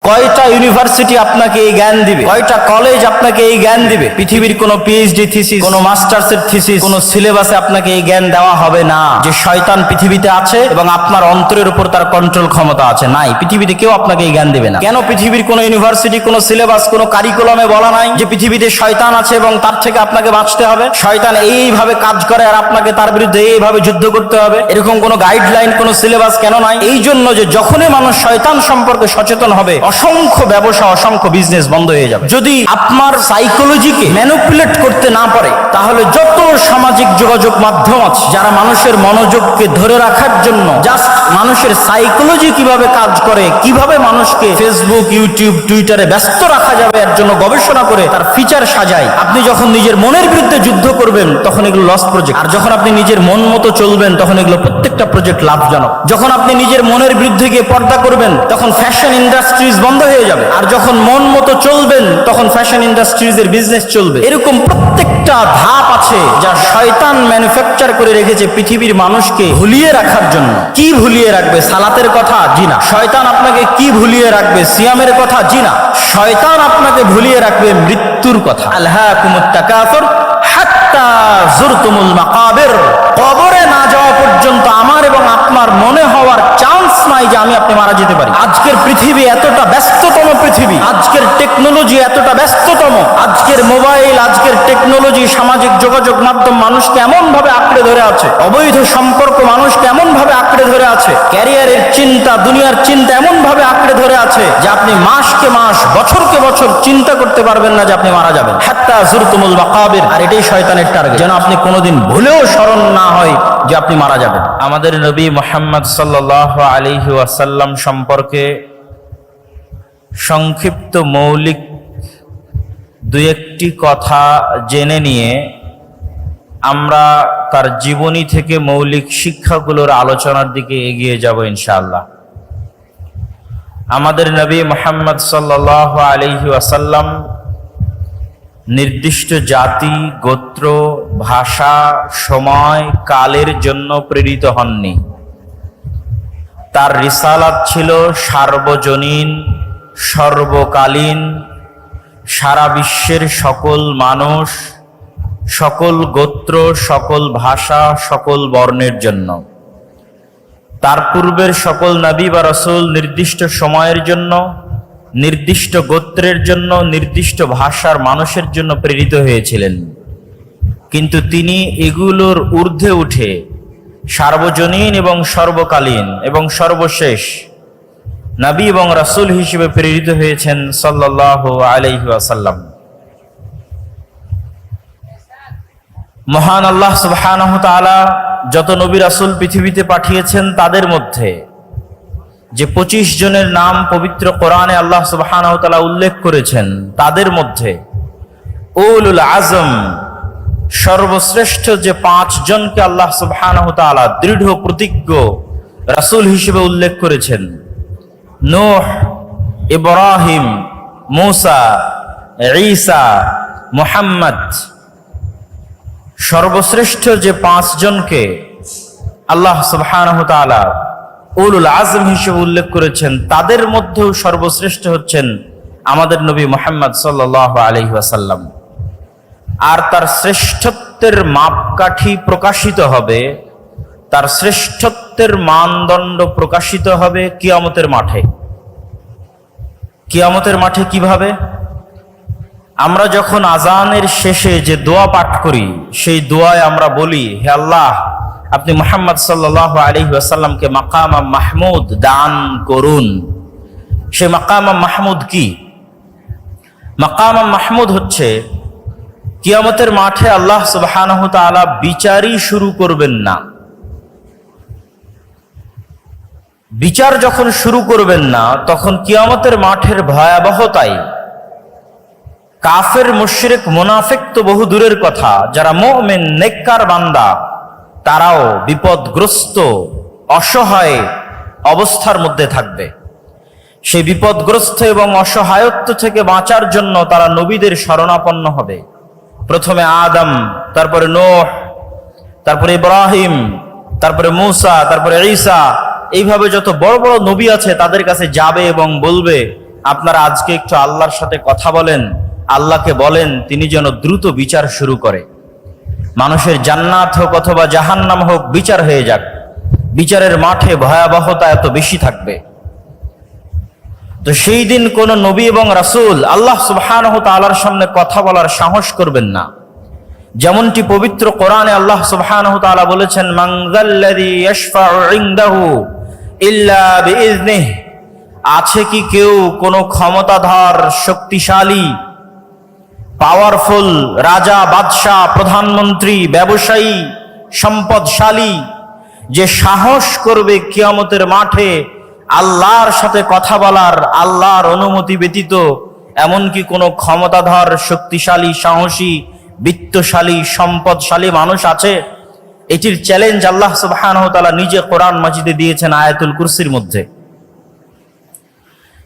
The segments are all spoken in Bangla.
কয়টা ইউনিভার্সিটি আপনাকে এই জ্ঞান দিবে, কয়টা কলেজ আপনাকে এই জ্ঞান দিবে? পৃথিবীর কোনো পিএইচডি থিসিস, কোনো মাস্টার্সের থিসিস, কোনো সিলেবাসে আপনাকে এই জ্ঞান দেওয়া হবে না যে শয়তান পৃথিবীতে আছে এবং আপনার অন্তরের উপর তার কন্ট্রোল ক্ষমতা আছে। নাই, পৃথিবীতে কেউ আপনাকে এই জ্ঞান দেবে না। কেন পৃথিবীর কোনো ইউনিভার্সিটি, কোনো সিলেবাস, কোনো কারিকুলামে বলা নাই যে পৃথিবীতে শয়তান আছে এবং তার থেকে আপনাকে বাঁচতে হবে? শয়তান এইভাবে কাজ করে আর আপনাকে তার বিরুদ্ধে এইভাবে যুদ্ধ করতে হবে, এরকম কোনো গাইডলাইন, কোনো সিলেবাস কেন নাই? এই জন্য যে যখনই মানুষ শয়তান সম্পর্কে সচেতন হবে, অসংখ্য ব্যবসা, অসংখ্য বিজনেস বন্ধ হয়ে যাবে। যদি আপনার সাইকোলজিকে ম্যানিপুলেট করতে না পারে, তাহলে যত সামাজিক যোগাযোগ মাধ্যম আছে যারা মানুষের মনোযোগকে ধরে রাখার জন্য জাস্ট মানুষের সাইকোলজি কিভাবে কাজ করে, কিভাবে মানুষকে ফেসবুক, ইউটিউব, টুইটারে ব্যস্ত রাখা যাবে এর জন্য গবেষণা করে তার ফিচার সাজায়। আপনি যখন নিজের মনের বিরুদ্ধে যুদ্ধ করবেন তখন এগুলো লস প্রজেক্ট, আর যখন আপনি নিজের মন মতো চলবেন তখন এগুলো প্রত্যেকটা প্রজেক্ট লাভজনক। যখন আপনি নিজের মনের বিরুদ্ধে গিয়ে পর্দা করবেন তখন ফ্যাশন ইন্ডাস্ট্রিজ বন্ধ হয়ে যাবে, আর যখন মন মতো চলবেন তখন ফ্যাশন ইন্ডাস্ট্রিজের বিজনেস চলবে। এরকম প্রত্যেকটা ধাপ আছে যা শয়তান ম্যানুফ্যাকচার করে রেখেছে পৃথিবীর মানুষকে ভুলিয়ে রাখার জন্য। কি ভুলিয়ে রাখবে? সালাতের কথা? জি না। শয়তান আপনাকে কি ভুলিয়ে রাখবে? সিয়ামের কথা? জি না। শয়তান আপনাকে ভুলিয়ে রাখবে মৃত্যুর কথা। আলহাকুমুত তাকাসুর হাত্তা যুরতুমুল মাকাবির। কবরে না যাওয়া পর্যন্ত আমার এবং আপনার মনে হওয়ার চান্স নাই যে আপনি মারা যেতে পারি। আজকের পৃথিবী এতটা ব্যস্ততম পৃথিবী, আজকের টেকনোলজি এতটা ব্যস্ততম, আজকের মোবাইল, আজকের টেকনোলজি, সামাজিক যোগাযোগ মাধ্যম মানুষকে এমন ভাবে আঁকড়ে ধরে আছে, অবৈধ সম্পর্ক মানুষকে এমন ভাবে আঁকড়ে ধরে আছে, ক্যারিয়ারের চিন্তা, দুনিয়ার চিন্তা এমন ভাবে আঁকড়ে ধরে আছে যে আপনি মাসকে মাস, বছরকে বছর চিন্তা করতে পারবেন না যে আপনি মারা যাবেন। হাত্তা যুরতুমুল মাকাবির। আর এটাই শয়তানের টার্গেট, যেন আপনি কোনোদিন ভুলেও স্মরণ না হয় যে আপনি মারা যাবেন। আমাদের নবী মুহাম্মদ সাল্লাল্লাহু আলাইহি ওয়াসাল্লাম সম্পর্কে সংক্ষিপ্ত মৌলিক দুই একটি কথা জেনে নিয়ে আমরা তার জীবনী থেকে মৌলিক শিক্ষাগুলোর আলোচনার দিকে এগিয়ে যাব ইনশাআল্লাহ। আমাদের নবী মুহাম্মদ সাল্লাল্লাহু আলাইহি ওয়াসাল্লাম নির্দিষ্ট জাতি, গোত্র, ভাষা, সময়, কালের জন্য প্রেরিত হননি। তার রিসালাত ছিল সার্বজনীন, সর্বকালীন, সারা বিশ্বের সকল মানুষ, সকল গোত্র, সকল ভাষা, সকল বর্ণের জন্য। তার পূর্বের সকল নবী বা রাসূল নির্দিষ্ট সময়ের জন্য, নির্দিষ্ট গোত্রের জন্য, নির্দিষ্ট ভাষার মানুষের জন্য প্রেরিত হয়েছিলেন। কিন্তু তিনি এগুলোর ঊর্ধ্বে উঠে সার্বজনীন এবং সর্বকালীন এবং সর্বশেষ নবী এবং রাসূল হিসেবে প্রেরিত হয়েছেন সাল্লাল্লাহু আলাইহি ওয়াসাল্লাম। মহান আল্লাহ সুবহানাহু ওয়া তাআলা যত নবী রাসূল পৃথিবীতে পাঠিয়েছেন তাদের মধ্যে যে 25 জনের নাম পবিত্র কোরআনে আল্লাহ সুবহানাহু ওয়া তাআলা উল্লেখ করেছেন, তাদের মধ্যে উলুল আজম সর্বশ্রেষ্ঠ যে 5 জনকে আল্লাহ সুবহানাহু ওয়া তাআলা দৃঢ় প্রতিজ্ঞ রাসূল হিসেবে উল্লেখ করেছেন, নূহ, ইব্রাহিম, মূসা, ঈসা, মুহাম্মদ, সর্বশ্রেষ্ঠ যে 5 জনকে আল্লাহ সুবহানাহু ওয়া তাআলা উলুল আজম হিসেবে উল্লেখ করেছেন, তাদের মধ্যেও সর্বশ্রেষ্ঠ হচ্ছেন আমাদের নবী মুহাম্মদ সাল্লাল্লাহু আলাইহি ওয়াসাল্লাম। আর তার শ্রেষ্ঠত্বের মাপকাঠি প্রকাশিত হবে, তার শ্রেষ্ঠত্বের মানদণ্ড প্রকাশিত হবে কিয়ামতের মাঠে। কিয়ামতের মাঠে কিভাবে? আমরা যখন আজানের শেষে যে দোয়া পাঠ করি, সেই দোয়ায় আমরা বলি, হে আল্লাহ, আপনি মুহাম্মদ সাল্লাল্লাহু আলাইহি ওয়াসাল্লামকে মাকাম মাহমুদ দান করুন। সেই মাকাম মাহমুদ কি? মাকাম মাহমুদ হচ্ছে কিয়ামতের মাঠে আল্লাহ সুবহানাহু ওয়া তাআলা বিচারই শুরু করবেন না। বিচার যখন শুরু করবেন না, তখন কিয়ামতের মাঠের ভয়াবহতায় কাফের, মুশরিক, মুনাফিক তো বহু দূরের কথা, যারা মুমিন নেককার বান্দা তারাও বিপদগ্রস্ত, অসহায় অবস্থার মধ্যে থাকবে। সেই বিপদগ্রস্ত এবং অসহায়ত্ব থেকে বাঁচার জন্য তারা নবীদের শরণাপন্ন হবে। প্রথমে আদম, তারপরে নূহ, তারপরে ইব্রাহিম, তারপরে মূসা, তারপরে ঈসা, এইভাবে যত বড় বড় নবী আছে তাদের কাছে যাবে এবং বলবে, আপনারা আজকে একটু আল্লাহর সাথে কথা বলেন, আল্লাহকে বলেন তিনি যেন দ্রুত বিচার শুরু করে। মানুষের জান্নাত হোক অথবা জাহান্নাম হোক, বিচার হয়ে যাক। বিচারের মাঠে ভয়াবহতা এত বেশি থাকবে। তো সেই দিন কোন নবী এবং রাসূল আল্লাহ সুবহানাহু তাআলার সামনে কথা বলার সাহস করবেন না। যেমনটি পবিত্র কোরআনে আল্লাহ সুবহানাহু তাআলা বলেছেন, মান যাল্লাযী ইয়াশফাউ ইনদাহু ইল্লা বিইজনিহি, আছে কি কেউ কোন ক্ষমতাধর, শক্তিশালী, পাওয়ারফুল রাজা, বাদশাহ, প্রধানমন্ত্রী, ব্যবসায়ী, সম্পদশালী, যে সাহস করবে কিয়ামতের মাঠে আল্লাহর সাথে কথা বলার, আল্লাহর অনুমতি ব্যতীত? এমনকি কোন ক্ষমতাধর, শক্তিশালী, সাহসী, বিত্তশালী, সম্পদশালী মানুষ আছে? এটির চ্যালেঞ্জ আল্লাহ সুবহানাহু ওয়া তাআলা নিজে কোরআন মাজিদে দিয়েছেন আয়াতুল কুরসির মধ্যে।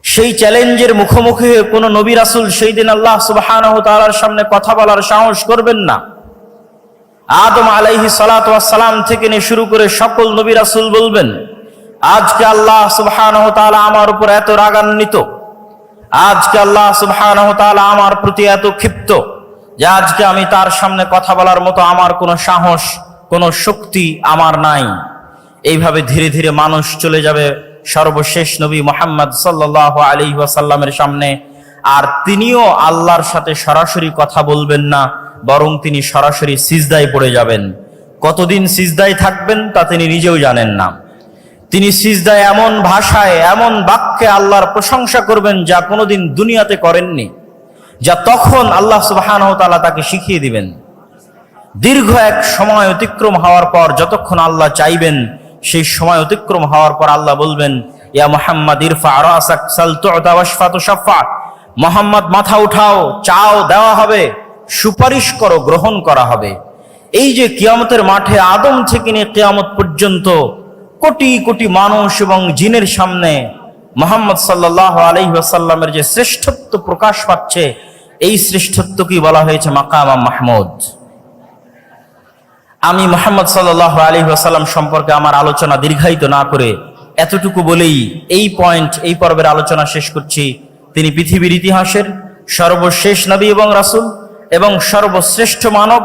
সেই চ্যালেঞ্জের মুখোমুখি হয়ে কোন নবী রাসূল সেই দিন আল্লাহ সুবহানাহু ওয়া তাআলার সামনে কথা বলার সাহস করবেন না। আদম আলাইহিস সালাতু ওয়াস সালাম থেকে নিয়ে শুরু করে সকল নবী রাসূল বলবেন, আজকে আল্লাহ সুবহানাহু ওয়া তাআলা আমার উপর এত রাগান্বিত, আজকে আল্লাহ সুবহানাহু ওয়া তাআলা আমার প্রতি এত ক্ষিপ্ত যে আজকে আমি তার সামনে কথা বলার মতো আমার কোনো সাহস, কোনো শক্তি আমার নাই। এইভাবে ধীরে ধীরে মানুষ চলে যাবে সর্বশেষ নবী মুহাম্মদ সাল্লাল্লাহু আলাইহি ওয়াসাল্লামের সামনে, আর তিনিও আল্লাহর সাথে সরাসরি কথা বলবেন না, বরং তিনি সরাসরি সিজদায় পড়ে যাবেন। কতদিন সিজদায় থাকবেন তা তিনি নিজেও জানেন না। তিনি সিজদায় এমন ভাষায়, এমন বাক্যে আল্লাহর প্রশংসা করবেন যা কোনোদিন দুনিয়াতে করেননি, যা তখন আল্লাহ সুবহানাহু ওয়া তাআলা তাকে শিখিয়ে দিবেন। দীর্ঘ এক সময় অতিক্রম হওয়ার পর যতক্ষণ আল্লাহ চাইবেন, সেই সময় অতিক্রম হওয়ার পর আল্লাহ বলবেন, ইয়া মুহাম্মদ ইরফা রাসাক সাল তু'তা ওয়াশফা তুশাফা, মুহাম্মদ মাথা উঠাও, চাও দেওয়া হবে, সুপারিশ করো গ্রহণ করা হবে। এই যে কিয়ামতের মাঠে আদম থেকে নিয়ে কিয়ামত পর্যন্ত কোটি কোটি মানুষ এবং জিনের সামনে মুহাম্মদ সাল্লাল্লাহু আলাইহি ওয়াসাল্লামের যে শ্রেষ্ঠত্ব প্রকাশ পাচ্ছে, এই শ্রেষ্ঠত্বকেই বলা হয়েছে মাকাম মাহমুদ। আমি মুহাম্মদ সাল্লাল্লাহু আলাইহি ওয়াসাল্লাম সম্পর্কে আমার আলোচনা দীর্ঘায়িত না করে এতটুকু বলেই এই পর্বের আলোচনা শেষ করছি। তিনি পৃথিবীর ইতিহাসের সর্বশেষ নবী এবং রাসূল এবং সর্বশ্রেষ্ঠ মানব,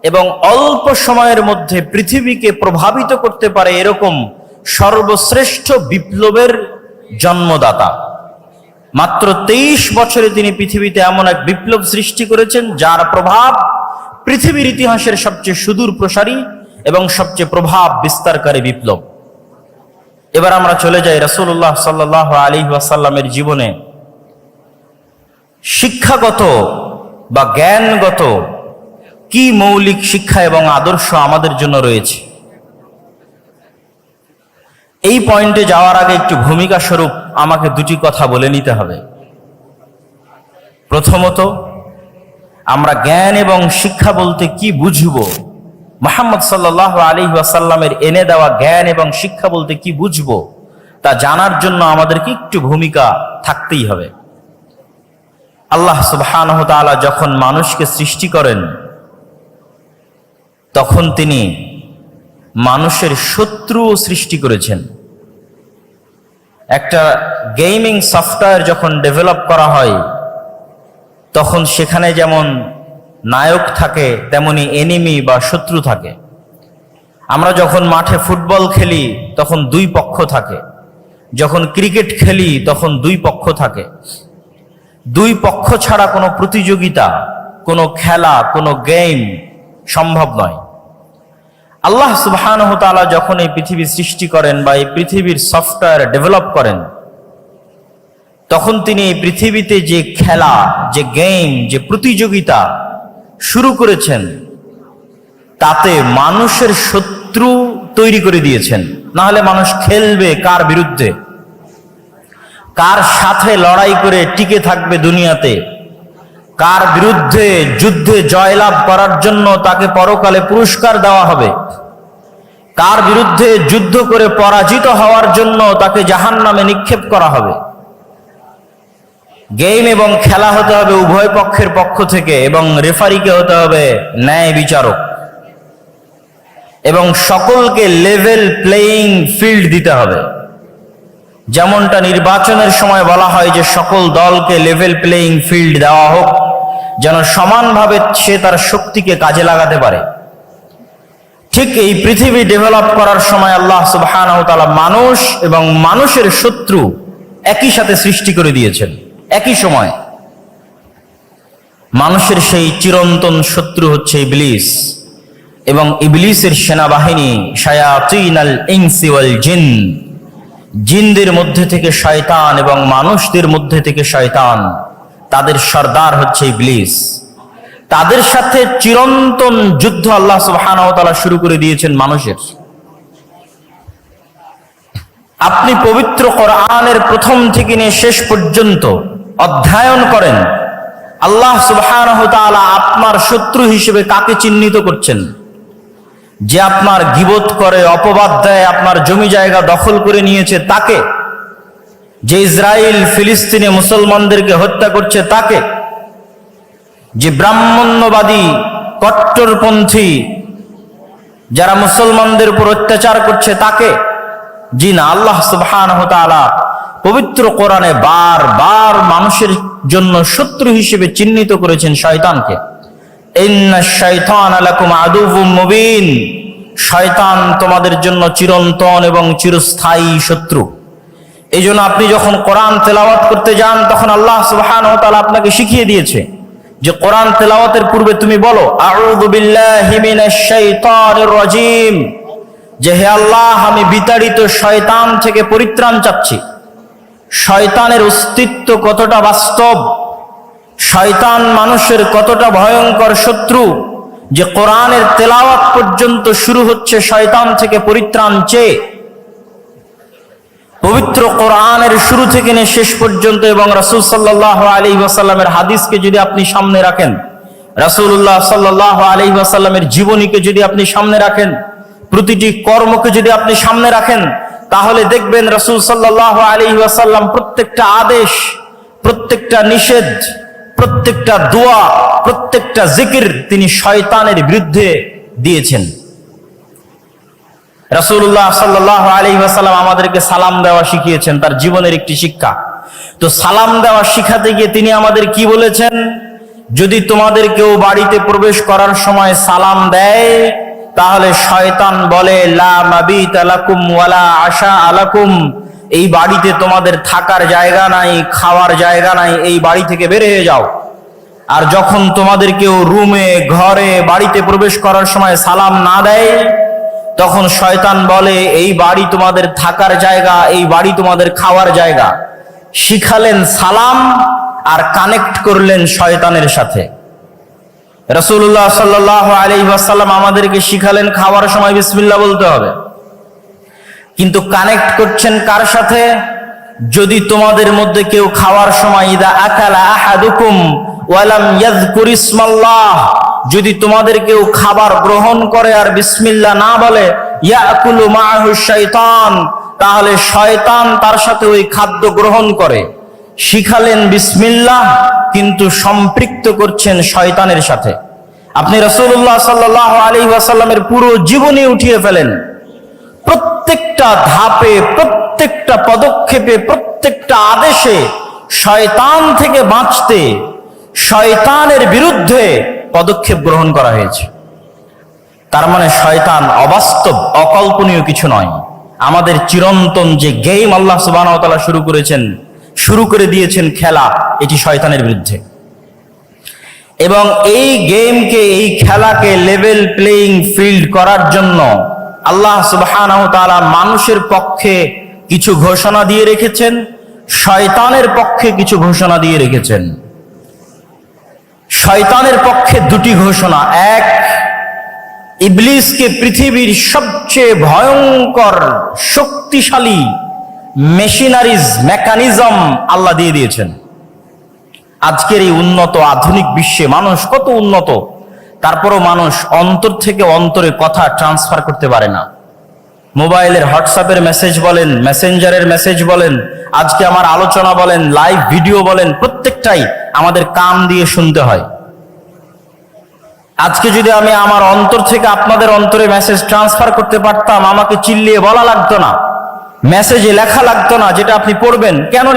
এবং অল্প সময়ের মধ্যে পৃথিবীকে প্রভাবিত করতে পারে এরকম সর্বশ্রেষ্ঠ বিপ্লবের জন্মদাতা। মাত্র 23 বছরে তিনি পৃথিবীতে এমন এক বিপ্লব সৃষ্টি করেছেন যার প্রভাব পৃথিবীর ইতিহাসের সবচেয়ে সুদূর প্রসারী এবং সবচেয়ে প্রভাব বিস্তারকারী বিপ্লব। এবার আমরা চলে যাই রাসূলুল্লাহ সাল্লাল্লাহু আলাইহি ওয়াসাল্লামের জীবনে শিক্ষাগত বা জ্ঞানগত কি মৌলিক শিক্ষা এবং আদর্শ আমাদের জন্য রয়েছে। এই পয়েন্টে যাওয়ার আগে একটু ভূমিকা স্বরূপ আমাকে দুটি কথা বলে নিতে হবে। প্রথমত, আমরা জ্ঞান এবং শিক্ষা বলতে কি বুঝব, মুহাম্মদ সাল্লাল্লাহু আলাইহি ওয়াসাল্লামের এনে দেওয়া জ্ঞান এবং শিক্ষা বলতে কি বুঝব, তা জানার জন্য আমাদেরকে একটু ভূমিকা থাকতেই হবে। আল্লাহ সুবহানাহু ওয়া তাআলা যখন মানুষকে সৃষ্টি করেন, তখন তিনি মানুষের শত্রুও সৃষ্টি করেছেন। একটা গেমিং সফটওয়্যার যখন ডেভেলপ করা হয়, তখন সেখানে যেমন নায়ক থাকে তেমনি এনিমি বা শত্রু থাকে। আমরা যখন মাঠে ফুটবল খেলি তখন দুই পক্ষ থাকে, যখন ক্রিকেট খেলি তখন দুই পক্ষ থাকে। দুই পক্ষ ছাড়া কোনো প্রতিযোগিতা, কোনো খেলা, কোনো গেম সম্ভব নয়। আল্লাহ সুবহানাহু ওয়া তাআলা যখন এই পৃথিবী সৃষ্টি করেন বা এই পৃথিবীর সফটওয়্যার ডেভেলপ করেন, তখন তিনি এই পৃথিবীতে যে খেলা, যে গেম, যে প্রতিযোগিতা শুরু করেছেন, তাতে মানুষের শত্রু তৈরি করে দিয়েছেন। না হলে মানুষ খেলবে কার বিরুদ্ধে, কার সাথে লড়াই করে টিকে থাকবে দুনিয়াতে, কার বিরুদ্ধে যুদ্ধে জয়লাভ করার জন্য তাকে পরকালে পুরস্কার দেওয়া হবে, কার বিরুদ্ধে যুদ্ধ করে পরাজিত হওয়ার জন্য তাকে জাহান্নামে নিক্ষেপ করা হবে। গেম এবং খেলা হতে হবে উভয় পক্ষের পক্ষ থেকে, এবং রেফারিকে হতে হবে ন্যায় বিচারক, এবং সকলকে লেভেল প্লেইং ফিল্ড দিতে হবে। যেমনটা নির্বাচনের সময় বলা হয় যে সকল দলকে লেভেল প্লেইং ফিল্ড দেওয়া হোক, যেন সমানভাবে সে তার শক্তিকে কাজে লাগাতে পারে। ঠিক এই পৃথিবী ডেভেলপ করার সময় আল্লাহ সুবহানাহু ওয়া তাআলা মানুষ এবং মানুষের শত্রু একই সাথে সৃষ্টি করে দিয়েছেন। একই সময় মানুষের সেই চিরন্তন শত্রু হচ্ছে ইবলিস এবং ইবলিসের সেনাবাহিনী শায়াতিনাল ইনসি ওয়াল জিন, জিনদের মধ্যে থেকে শয়তান এবং মানুষদের মধ্যে থেকে শয়তান, তাদের সর্দার হচ্ছে ইবলিস। তাদের সাথে চিরন্তন যুদ্ধ আল্লাহ সুবহানাহু ওয়া তাআলা শুরু করে দিয়েছেন মানুষের। আপনি পবিত্র কোরআনের প্রথম থেকে নিয়ে শেষ পর্যন্ত অধ্যয়ন করেন, আল্লাহ সুবহানাহু ওয়া তাআলা আপনার শত্রু হিসেবে কাকে চিহ্নিত করছেন? যে আপনার গীবত করে, অপবাদ দেয়, আপনার জমি জায়গা দখল করে নিয়েছে তাকে। যে ইসরায়েল ফিলিস্তিনে মুসলমানদেরকে হত্যা করছে তাকে। যে ব্রাহ্মণ্যবাদী কট্টরপন্থী যারা মুসলমানদের উপর অত্যাচার করছে তাকে। জি না, আল্লাহ সুবহানাহু ওয়া তাআলা পবিত্র কোরআনে বারবার মানুষের জন্য শত্রু হিসেবে চিহ্নিত করেছেন শয়তানকে। ইন্নাশ শাইতানা লাকুম আদুউম মুবিন, শয়তান তোমাদের জন্য চিরন্তন এবং চিরস্থায়ী শত্রু। এই জন্য আপনি যখন কোরআন তেলাওয়াত করতে যান তখন আল্লাহ সুবহানাহু ওয়া তাআলা আপনাকে শিখিয়ে দিয়েছে যে কোরআন তেলাওয়াতের পূর্বে তুমি বলো আউযু বিল্লাহি মিনাশ শাইতানির রাজীম, যে হে আল্লাহ আমি বিতাড়িত শয়তান থেকে পরিত্রাণ চাচ্ছি। শয়তানের অস্তিত্ব কতটা বাস্তব, শয়তান মানুষের কতটা ভয়ঙ্কর শত্রু, যে কোরআনের তেলাওয়াত পর্যন্ত শুরু হচ্ছে শয়তান থেকে পরিত্রাণ চেয়ে। পবিত্র কোরআনের শুরু থেকে নিয়ে শেষ পর্যন্ত এবং রাসূল সাল্লাল্লাহু আলাইহি ওয়াসাল্লামের হাদিসকে যদি আপনি সামনে রাখেন, রাসূলুল্লাহ সাল্লাল্লাহু আলাইহি ওয়াসাল্লামের জীবনীকে যদি আপনি সামনে রাখেন, প্রতিটি কর্মকে যদি আপনি সামনে রাখেন, তাহলে দেখবেন রাসূল সাল্লাল্লাহু আলাইহি ওয়াসাল্লাম প্রত্যেকটা আদেশ, প্রত্যেকটা নিষেধ, প্রত্যেকটা দোয়া, প্রত্যেকটা জিকির তিনি শয়তানের বিরুদ্ধে দিয়েছেন। রাসূলুল্লাহ সাল্লাল্লাহু আলাইহি ওয়াসাল্লাম আমাদেরকে সালাম দেওয়া শিখিয়েছেন, তার জীবনের একটি শিক্ষা। তো সালাম দেওয়া শিখাতে গিয়ে তিনি আমাদের কি বলেছেন? যদি তোমাদের কেউ বাড়িতে প্রবেশ করার সময় সালাম দেয়, তাহলে শয়তান বলে লা মাবিতা লাকুম ওয়ালা আশা আলাকুম, এই বাড়িতে তোমাদের থাকার জায়গা নাই, খাওয়ার জায়গা নাই, এই বাড়ি থেকে বের হয়ে যাও। আর যখন তোমাদের কেউ রুমে, ঘরে, বাড়িতে প্রবেশ করার সময় সালাম না দেয়, তখন শয়তান বলে এই বাড়ি তোমাদের থাকার জায়গা, এই বাড়ি তোমাদের খাওয়ার জায়গা। শিখালেন সালাম আর কানেক্ট করলেন শয়তানের সাথে। রাসূলুল্লাহ সাল্লাল্লাহু আলাইহি ওয়াসাল্লাম আমাদেরকে শিখালেন খাওয়ার সময় বিসমিল্লাহ বলতে হবে, কিন্তু কানেক্ট করছেন কার সাথে? যদি তোমাদের মধ্যে কেউ খাওয়ার সময় ইদা আকালা আহাদুকুম ওয়ালাম ইয়াযকুর ইসমাল্লাহ, যদি তোমাদের কেউ খাবার গ্রহণ করে আর বিসমিল্লাহ না বলে, ইয়াকুলু মাআহু শাইতান, তাহলে শয়তান তার সাথে ওই খাদ্য গ্রহণ করে। শিখালেন বিসমিল্লাহ, কিন্তু সম্পৃক্ত করছেন শয়তানের সাথে। আপনি রাসূলুল্লাহ সাল্লাল্লাহু আলাইহি ওয়াসাল্লামের পুরো জীবনী উঠিয়ে ফেলেন, প্রত্যেকটা ধাপে, প্রত্যেকটা পদক্ষেপে, প্রত্যেকটা আদেশে শয়তান থেকে বাঁচতে, শয়তানের বিরুদ্ধে পদক্ষেপ গ্রহণ করা হয়েছে। তার মানে শয়তান অবাস্তব, অকল্পনীয় কিছু নয়। আমাদের চিরন্তন যে গেম আল্লাহ সুবহানাহু ওয়া তাআলা শুরু করে দিয়েছেন খেলা, এটি শয়তানের বিরুদ্ধে। এবং এই গেমকে, এই খেলাকে লেভেল প্লেইং ফিল্ড করার জন্য আল্লাহ সুবহানাহু ওয়া তাআলা মানুষের পক্ষে কিছু ঘোষণা দিয়ে রেখেছেন, শয়তানের পক্ষে কিছু ঘোষণা দিয়ে রেখেছেন। শয়তানের পক্ষে দুটি ঘোষণা। এক, ইবলিসকে পৃথিবীর সবচেয়ে ভয়ঙ্কর শক্তিশালী মেকানিজম আল্লাহ দিয়ে দিয়েছেন। আজকের এই উন্নত আধুনিক বিশ্বে মানুষ কত উন্নত, তারপরও মানুষ অন্তর থেকে অন্তরে কথা ট্রান্সফার করতে পারে না। মোবাইলের হোয়াটসঅ্যাপের মেসেজ বলেন, মেসেঞ্জারের মেসেজ বলেন, আজকে আমার আলোচনা বলেন, লাইভ ভিডিও বলেন, প্রত্যেকটাই আমাদের কান দিয়ে শুনতে হয়। আজকে যদি আমি আমার অন্তর থেকে আপনাদের অন্তরে মেসেজ ট্রান্সফার করতে পারতাম, আমাকে চিল্লিয়ে বলা লাগতো না, মেসেজে লেখা লাগতো না, যেটা আপনি পড়বেন। কেন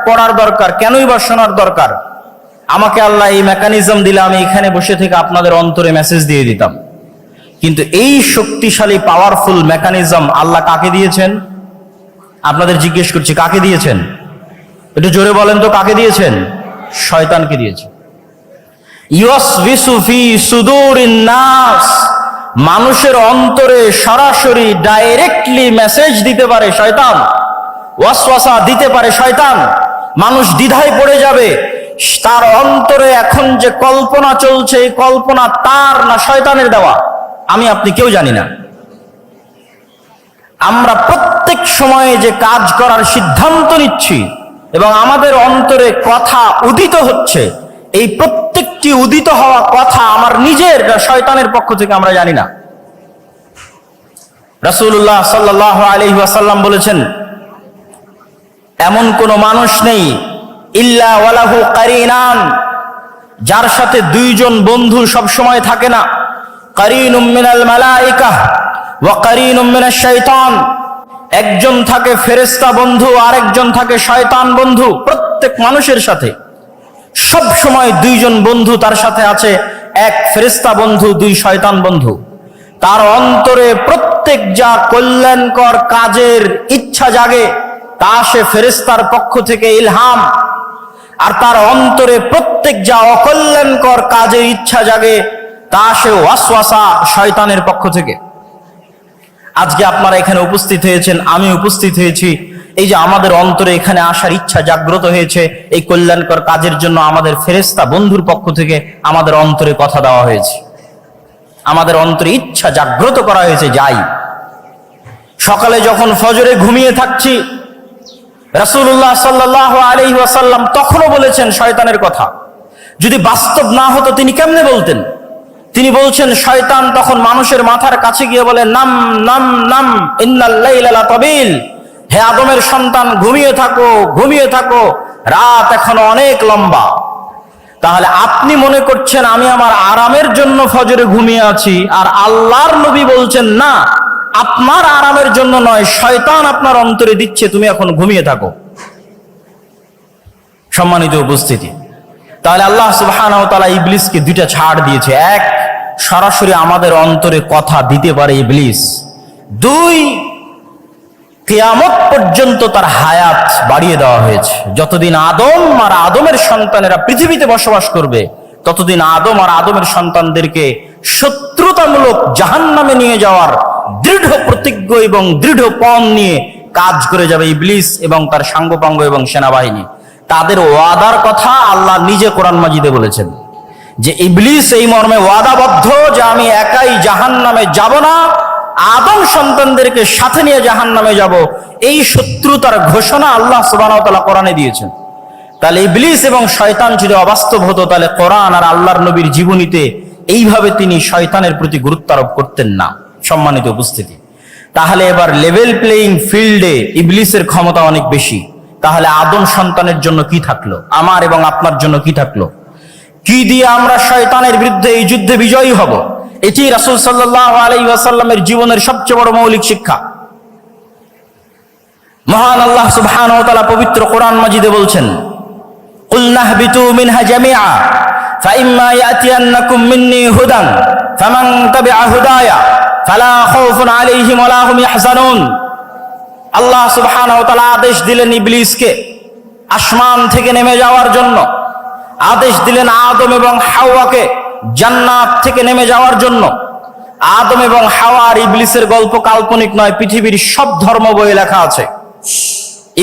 পড়ার দরকার? কেনই বা শোনার দরকার? আমাকে আল্লাহ এই মেকানিজম দিলে আমি এখানে বসে থেকে আপনাদের অন্তরে মেসেজ দিয়ে দিতাম। কিন্তু এই শক্তিশালী পাওয়ারফুল মেকানিজম আল্লাহ কাকে দিয়েছেন? আপনাদের জিজ্ঞেস করছি, কাকে দিয়েছেন? একটু জোরে বলেন তো, কাকে দিয়েছেন? শয়তানকে দিয়েছেন। ইউসবিসু ফি সুদুরিন নাস, মানুষের অন্তরে সরাসরি ডাইরেক্টলি মেসেজ দিতে পারে শয়তান, ওয়াসওয়াসা দিতে পারে শয়তান। মানুষ দ্বিধায় পড়ে যাবে, তার অন্তরে এখন যে কল্পনা চলছে, এই কল্পনা তার না শয়তানের দেওয়া, আমি আপনি কেউ জানি না। আমরা প্রত্যেক সময়ে যে কাজ করার সিদ্ধান্ত নিচ্ছি এবং আমাদের অন্তরে কথা উদিত হচ্ছে, এই প্রত্যেকটি উদিত হওয়া কথা আমার নিজের না শয়তানের পক্ষ থেকে আমরা জানি না। রাসূলুল্লাহ সাল্লাল্লাহু আলাইহি ওয়াসাল্লাম বলেছেন, এমন কোন মানুষ নেই ইল্লা ওয়ালাহু কারিনান, যার সাথে দুইজন বন্ধু সব সময় থাকে না। কারিনুম মিনাল মালাইকা ওয়া কারিনুম মিনাশ শাইতান, একজন থাকে ফেরেশতা বন্ধু, আরেকজন থাকে শয়তান বন্ধু। প্রত্যেক মানুষের সাথে সব সময় দুইজন বন্ধু তার সাথে আছে, এক ফেরেশতা বন্ধু, দুই শয়তান বন্ধু। তার অন্তরে প্রত্যেক যা কল্যাণকর কাজের ইচ্ছা জাগে তা সে ফেরেশতার পক্ষ থেকে ইলহাম, আর তার অন্তরে প্রত্যেক যা অকল্যাণকর কাজের ইচ্ছা জাগে তা সে ওয়াসওয়াসা শয়তানের পক্ষ থেকে। আজকে আপনারা এখানে উপস্থিত হয়েছেন, আমি উপস্থিত হয়েছি, এই যে আমাদের অন্তরে এখানে আসার ইচ্ছা জাগ্রত হয়েছে, এই কল্যাণকর কাজের জন্য আমাদের ফেরেশতা বন্ধুর পক্ষ থেকে আমাদের অন্তরে কথা দেওয়া হয়েছে, আমাদের অন্তরে ইচ্ছা জাগ্রত করা হয়েছে। যাই সকালে যখন ফজরে ঘুমিয়ে থাকছি, রাসূলুল্লাহ সাল্লাল্লাহু আলাইহি ওয়াসাল্লাম তখনও বলেছেন শয়তানের কথা। যদি বাস্তব না হতো তিনি কেমনে বলতেন? তিনি বলছেন, শয়তান তখন মানুষের মাথার কাছে গিয়ে বলে, নাম নাম নাম ইন্নাল লাইলা লাতাবিল, হে আদমের সন্তান ঘুমিয়ে থাকো, ঘুমিয়ে থাকো, রাত এখনো অনেক লম্বা। তাহলে আপনি মনে করছেন আমি আমার আরামের জন্য ফজরে ঘুমিয়ে আছি, আর আল্লাহর নবী বলছেন না, আপনার আরামের জন্য নয়, শয়তান আপনার অন্তরে দিচ্ছে তুমি এখন ঘুমিয়ে থাকো। সম্মানিত উপস্থিতি, তাহলে আল্লাহ সুবহানাহু ওয়া তাআলা ইবলিসকে দুইটা ছাড় দিয়েছে। এক, সরাসরি আমাদের অন্তরে কথা দিতে পারে ইবলিস। দুই, কিয়ামত পর্যন্ত তার হায়াত বাড়িয়ে দেওয়া হয়েছে। যতদিন আদম আর আদমের সন্তানেরা পৃথিবীতে বসবাস করবে, ততদিন আদম আর আদমের সন্তানদেরকে শত্রুতামূলক জাহান্নামে নিয়ে যাওয়ার দৃঢ় প্রতিজ্ঞ এবং দৃঢ় পণ নিয়ে কাজ করে যাবে ইবলিস এবং তার সাঙ্গপাঙ্গ এবং সেনাবাহিনী। তাদের ওয়াদার কথা আল্লাহ নিজে কোরআন মাজিদে বলেছেন যে ইবলিস এই মর্মে ওয়াদাবদ্ধ যে আমি একাই জাহান্নামে যাব না, আদম সন্তানদেরকে সাথে নিয়ে জাহান্নামে যাব। এই শত্রুতার ঘোষণা আল্লাহ সুবহানাহু ওয়া তাআলা কোরআনে দিয়েছেন। তাহলে ইবলিস এবং শয়তান যদি অবাস্তব হতো, তাহলে কোরআন আর আল্লাহর নবীর জীবনীতে এইভাবে তিনি শয়তানের প্রতি গুরুত্ব আরোপ করতেন না। সম্মানিত উপস্থিতি, তাহলে এবার লেভেল প্লেইং ফিল্ডে ইবলিসের ক্ষমতা অনেক বেশি। তাহলে আদম সন্তানের জন্য কি থাকলো, আমার এবং আপনার জন্য কি থাকলো? কি দিয়ে আমরা শয়তানের বিরুদ্ধে এই যুদ্ধে বিজয়ী হব? এটি রাসূল সাল্লাল্লাহু আলাইহি ওয়াসাল্লামের জীবনের সবচেয়ে বড় মৌলিক শিক্ষা। মহান আল্লাহ সুবহানাহু ওয়া তাআলা পবিত্র কোরআন মাজিদে বলছেন, কুল নাহবিতু মিনহা জামিআ ফাইম্মা ইয়াতিয়ান্নাকুম মিন্নী হুদান ফামান তাবিআ হুদায়া ফালা খাউফুন আলাইহিম ওয়ালা হুম ইয়াহজানুন। আল্লাহ সুবহানাহু ওয়া তাআলা আদেশ দিলেন ইবলিসকে আসমান থেকে নেমে যাওয়ার জন্য, আদেশ দিলেন আদম এবং হাওয়াকে জান্নাত থেকে নেমে যাওয়ার জন্য। আদম এবং হাওয়া আর ইবলিসের গল্প কাল্পনিক নয়, পৃথিবীর সব ধর্ম বইয়ে লেখা আছে।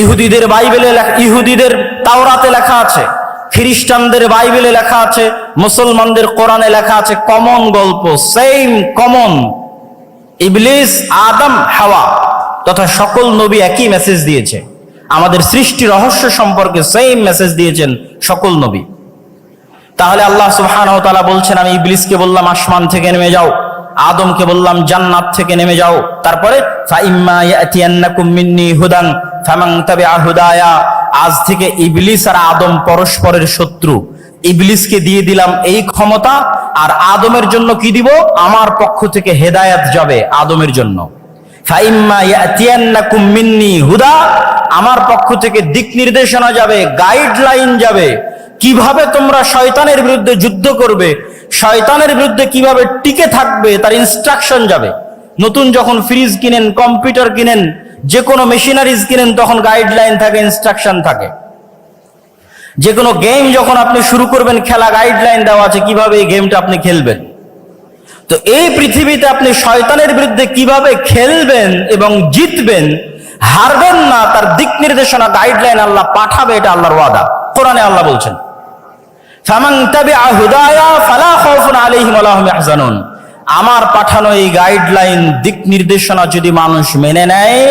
ইহুদিদের বাইবেলে, ইহুদিদের তাওরাতে লেখা আছে, খ্রিস্টানদের বাইবেলে লেখা আছে, মুসলমানদের কোরআনে লেখা আছে। কমন গল্প, সেম কমন। ইবলিস, আদম, হাওয়া তথা সকল নবী একই মেসেজ দিয়েছে। আমাদের সৃষ্টি রহস্য সম্পর্কে সেম মেসেজ দিয়েছেন সকল নবী। তাহলে আল্লাহ সুবহানাহু ওয়া তাআলা বলছেন, আমি ইবলিসকে বললাম আসমান থেকে নেমে যাও, আদমকে বললাম জান্নাত থেকে নেমে যাও। তারপরে ফাইম্মা ইয়াতিয়ান্নাকুম মিন্নী হুদান ফামান তাবিআ হুদায়া, আজ থেকে ইবলিস আর আদম পরস্পরের শত্রু। ইবলিসকে দিয়ে দিলাম এই ক্ষমতা, আর আদমের জন্য কি দিব? আমার পক্ষ থেকে হেদায়েত যাবে আদমের জন্য। ফাইম্মা ইয়াতিয়ান্নাকুম মিন্নি হুদা, আমার পক্ষ থেকে দিক নির্দেশনা যাবে, গাইডলাইন যাবে, কিভাবে তোমরা শয়তানের বিরুদ্ধে যুদ্ধ করবে, শয়তানের বিরুদ্ধে কিভাবে টিকে থাকবে, তার ইনস্ট্রাকশন যাবে। নতুন যখন ফ্রিজ কিনেন, কম্পিউটার কিনেন, যে কোনো মেশিনারিজ কিনেন, তখন গাইডলাইন থাকে, ইনস্ট্রাকশন থাকে। যে কোনো গেম যখন আপনি শুরু করবেন, খেলা, গাইডলাইন দেওয়া আছে কিভাবে এই গেমটা আপনি খেলবেন। তো এই পৃথিবীতে আপনি শয়তানের বিরুদ্ধে কিভাবে খেলবেন এবং জিতবেন, হারবেন না, তার দিক নির্দেশনা, গাইডলাইন আল্লাহ পাঠাবে, এটা আল্লাহর ওয়াদা। কোরআনে আল্লাহ বলছেন, ফামান তাবিআ হুদায়া ফালা খাউফুন আলাইহিম ওয়ালা হুম ইয়াহজানুন। আমার পাঠানো এই গাইডলাইন, দিক নির্দেশনা যদি মানুষ মেনে নেয়,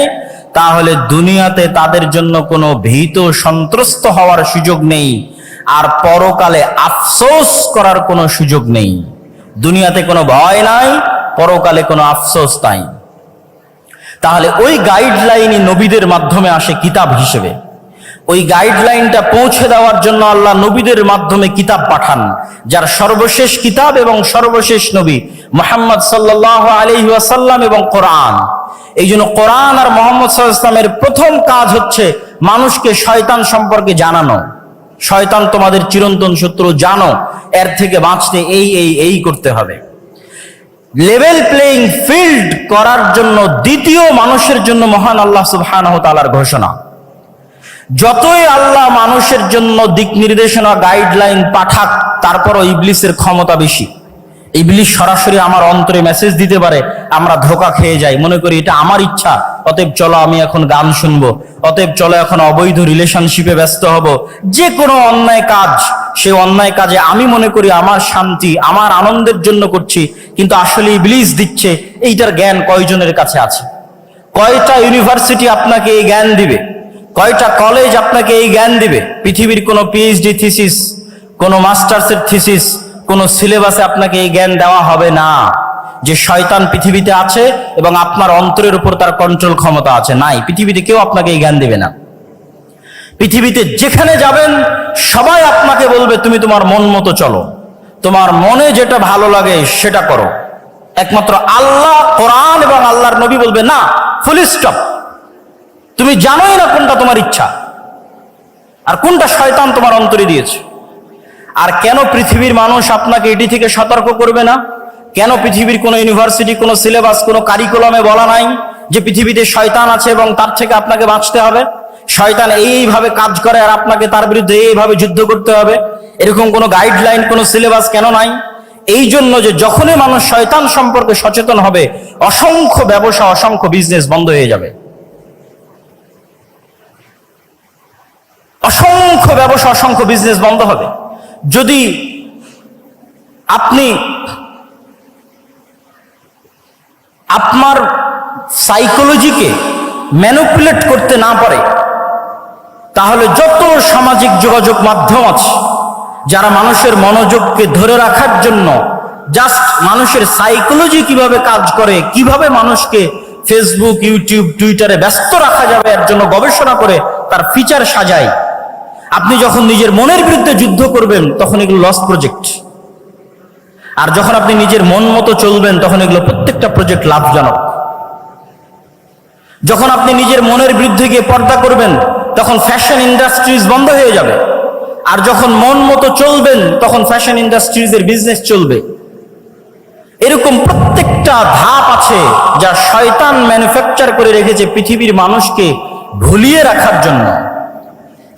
তাহলে দুনিয়াতে তাদের জন্য কোনো ভীত সন্ত্রস্ত হওয়ার সুযোগ নেই, আর পরকালে আফসোস করার কোনো সুযোগ নেই। দুনিয়াতে কোনো ভয় নাই, পরকালে কোনো আফসোস নাই। তাহলে ওই গাইডলাইনই নবীদের মাধ্যমে আসে কিতাব হিসেবে। ওই গাইডলাইনটা পৌঁছে দেওয়ার জন্য আল্লাহ নবীদের মাধ্যমে কিতাব পাঠান, যার সর্বশেষ কিতাব এবং সর্বশেষ নবী মুহাম্মদ সাল্লাল্লাহু আলাইহি ওয়াসাল্লাম এবং কোরআন। এই জন্য কোরআন আর মুহাম্মদ সাল্লাল্লাহু আলাইহি ওয়াসাল্লামের প্রথম কাজ হচ্ছে মানুষকে শয়তান সম্পর্কে জানানো। শয়তান তোমাদের চিরন্তন শত্রু, জানো, এর থেকে বাঁচতে এই করতে হবে। লেভেল প্লেইং ফিল্ড করার জন্য দ্বিতীয় মানুষের জন্য মহান আল্লাহ সুবহানাহু ওয়া তাআলার ঘোষণা। যতই আল্লাহ মানুষের জন্য দিক নির্দেশনা, গাইডলাইন পাঠাক, তারপরও ইবলিসের ক্ষমতা বেশি। ইবলিস সরাসরি আমার অন্তরে মেসেজ দিতে পারে, আমরা ধোঁকা খেয়ে যাই, মনে করি এটা আমার ইচ্ছা, অতএব চলো আমি এখন গান শুনবো, অতএব চলো এখন অবৈধ রিলেশনশিপে ব্যস্ত হব। যে কোনো অন্যায় কাজ, সে অন্যায় কাজে আমি মনে করি আমার শান্তি, আমার আনন্দের জন্য করছি, কিন্তু আসলে ইবলিস দিচ্ছে। এইটার জ্ঞান কয়জনের কাছে আছে? কয়টা ইউনিভার্সিটি আপনাকে এই জ্ঞান দিবে? কয়টা কলেজ আপনাকে এই জ্ঞান দিবে? পৃথিবীর কোনো পিএইচডি থিসিস, কোনো মাস্টার্সের থিসিস, কোনো সিলেবাসে আপনাকে এই জ্ঞান দেওয়া হবে না যে শয়তান পৃথিবীতে আছে এবং আপনার অন্তরের উপর তার কন্ট্রোল ক্ষমতা আছে। নাই, পৃথিবীতে কেউ আপনাকে এই জ্ঞান দিবে না। পৃথিবীতে যেখানে যাবেন সবাই আপনাকে বলবে তুমি তোমার মন মতো চলো, তোমার মনে যেটা ভালো লাগে সেটা করো। একমাত্র আল্লাহ, কোরআন এবং আল্লাহর নবী বলবে না, ফুল স্টপ। তুমি জানোই না কোনটা তোমার ইচ্ছা আর কোনটা শয়তান তোমার অন্তরে দিয়েছে। আর কেন পৃথিবীর মানুষ আপনাকে এটি থেকে সতর্ক করবে না? কেন পৃথিবীর কোনো ইউনিভার্সিটি, কোনো সিলেবাস, কোনো কারিকুলামে বলা নাই যে পৃথিবীতে শয়তান আছে এবং তার থেকে আপনাকে বাঁচতে হবে? শয়তান এইভাবে কাজ করে আর আপনাকে তার বিরুদ্ধে এইভাবে যুদ্ধ করতে হবে, এরকম কোনো গাইডলাইন, কোনো সিলেবাস কেন নাই? এই জন্য যে যখনই মানুষ শয়তান সম্পর্কে সচেতন হবে, অসংখ্য ব্যবসা, অসংখ্য বিজনেস বন্ধ হয়ে যাবে। অসংখ্য ব্যবসা, অসংখ্য বিজনেস বন্ধ হবে যদি আপনি আপনার সাইকোলজিকে ম্যানিপুলেট করতে না পারে। তাহলে যত সামাজিক যোগাযোগ মাধ্যম আছে, যারা মানুষের মনোযোগকে ধরে রাখার জন্য জাস্ট মানুষের সাইকোলজি কিভাবে কাজ করে, কিভাবে মানুষকে ফেসবুক, ইউটিউব, টুইটারে ব্যস্ত রাখা যাবে এর জন্য গবেষণা করে তার ফিচার সাজায়, আপনি যখন নিজের মনের বিরুদ্ধে যুদ্ধ করবেন তখন এগুলো লস প্রজেক্ট। আর যখন আপনি নিজের মন মতো চলবেন তখন এগুলো প্রত্যেকটা প্রজেক্ট লাভজনক। যখন আপনি নিজের মনের বিরুদ্ধে গিয়ে পর্দা করবেন তখন ফ্যাশন ইন্ডাস্ট্রিজ বন্ধ হয়ে যাবে। আর যখন মন মতো চলবেন তখন ফ্যাশন ইন্ডাস্ট্রিজের বিজনেস চলবে। এরকম প্রত্যেকটা ধাপ আছে যা শয়তান ম্যানুফ্যাকচার করে রেখেছে পৃথিবীর মানুষকে ভুলিয়ে রাখার জন্য।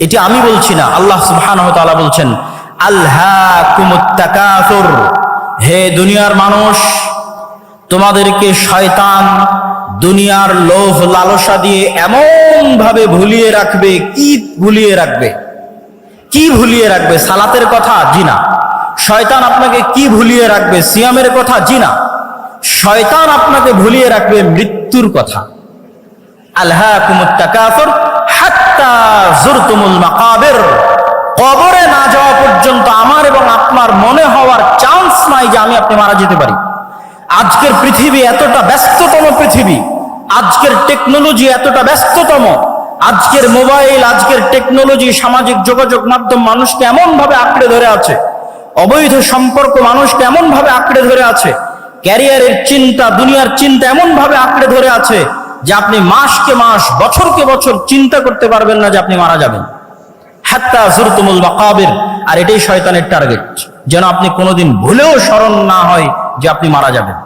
এটি আমি বলছি না, আল্লাহ সুবহানাহু ওয়া তাআলা বলছেন, আলহাকুমুত তাকাসুর, হে দুনিয়ার মানুষ, তোমাদেরকে শয়তান দুনিয়ার লোভ লালসা দিয়ে এমন ভাবে ভুলিয়ে রাখবে। কি ভুলিয়ে রাখবে? কি ভুলিয়ে রাখবে? সালাতের কথা? জি না। শয়তান আপনাকে কি ভুলিয়ে রাখবে? সিয়ামের কথা? জি না। শয়তান আপনাকে ভুলিয়ে রাখবে মৃত্যুর কথা। আলহাকুমুত তাকাসুর হাত্তা যুরতুমুল মাকাবির, কবরে না যাওয়া পর্যন্ত আমার এবং আপনার মনে হওয়ার চান্স নাই যে আমি আপনি মারা যেতে পারি। আজকের পৃথিবী এতটা ব্যস্ততম পৃথিবী, আজকের টেকনোলজি এতটা ব্যস্ততম, আজকের মোবাইল, আজকের টেকনোলজি, সামাজিক যোগাযোগ মাধ্যম মানুষকে এমন ভাবে আঁকড়ে ধরে আছে, অবৈধ সম্পর্ক মানুষকে এমন ভাবে আঁকড়ে ধরে আছে, ক্যারিয়ারের চিন্তা, দুনিয়ার চিন্তা এমন ভাবে আঁকড়ে ধরে আছে যে আপনি মাসকে মাস বছরকে বছর চিন্তা করতে পারবেন না যে আপনি মারা যাবেন। হাত্তা যুরতুমুল মাকাবির, আর এটাই শয়তানের টার্গেট, যেন আপনি কোনোদিন ভুলেও স্মরণ না হয় যে আপনি মারা যাবেন।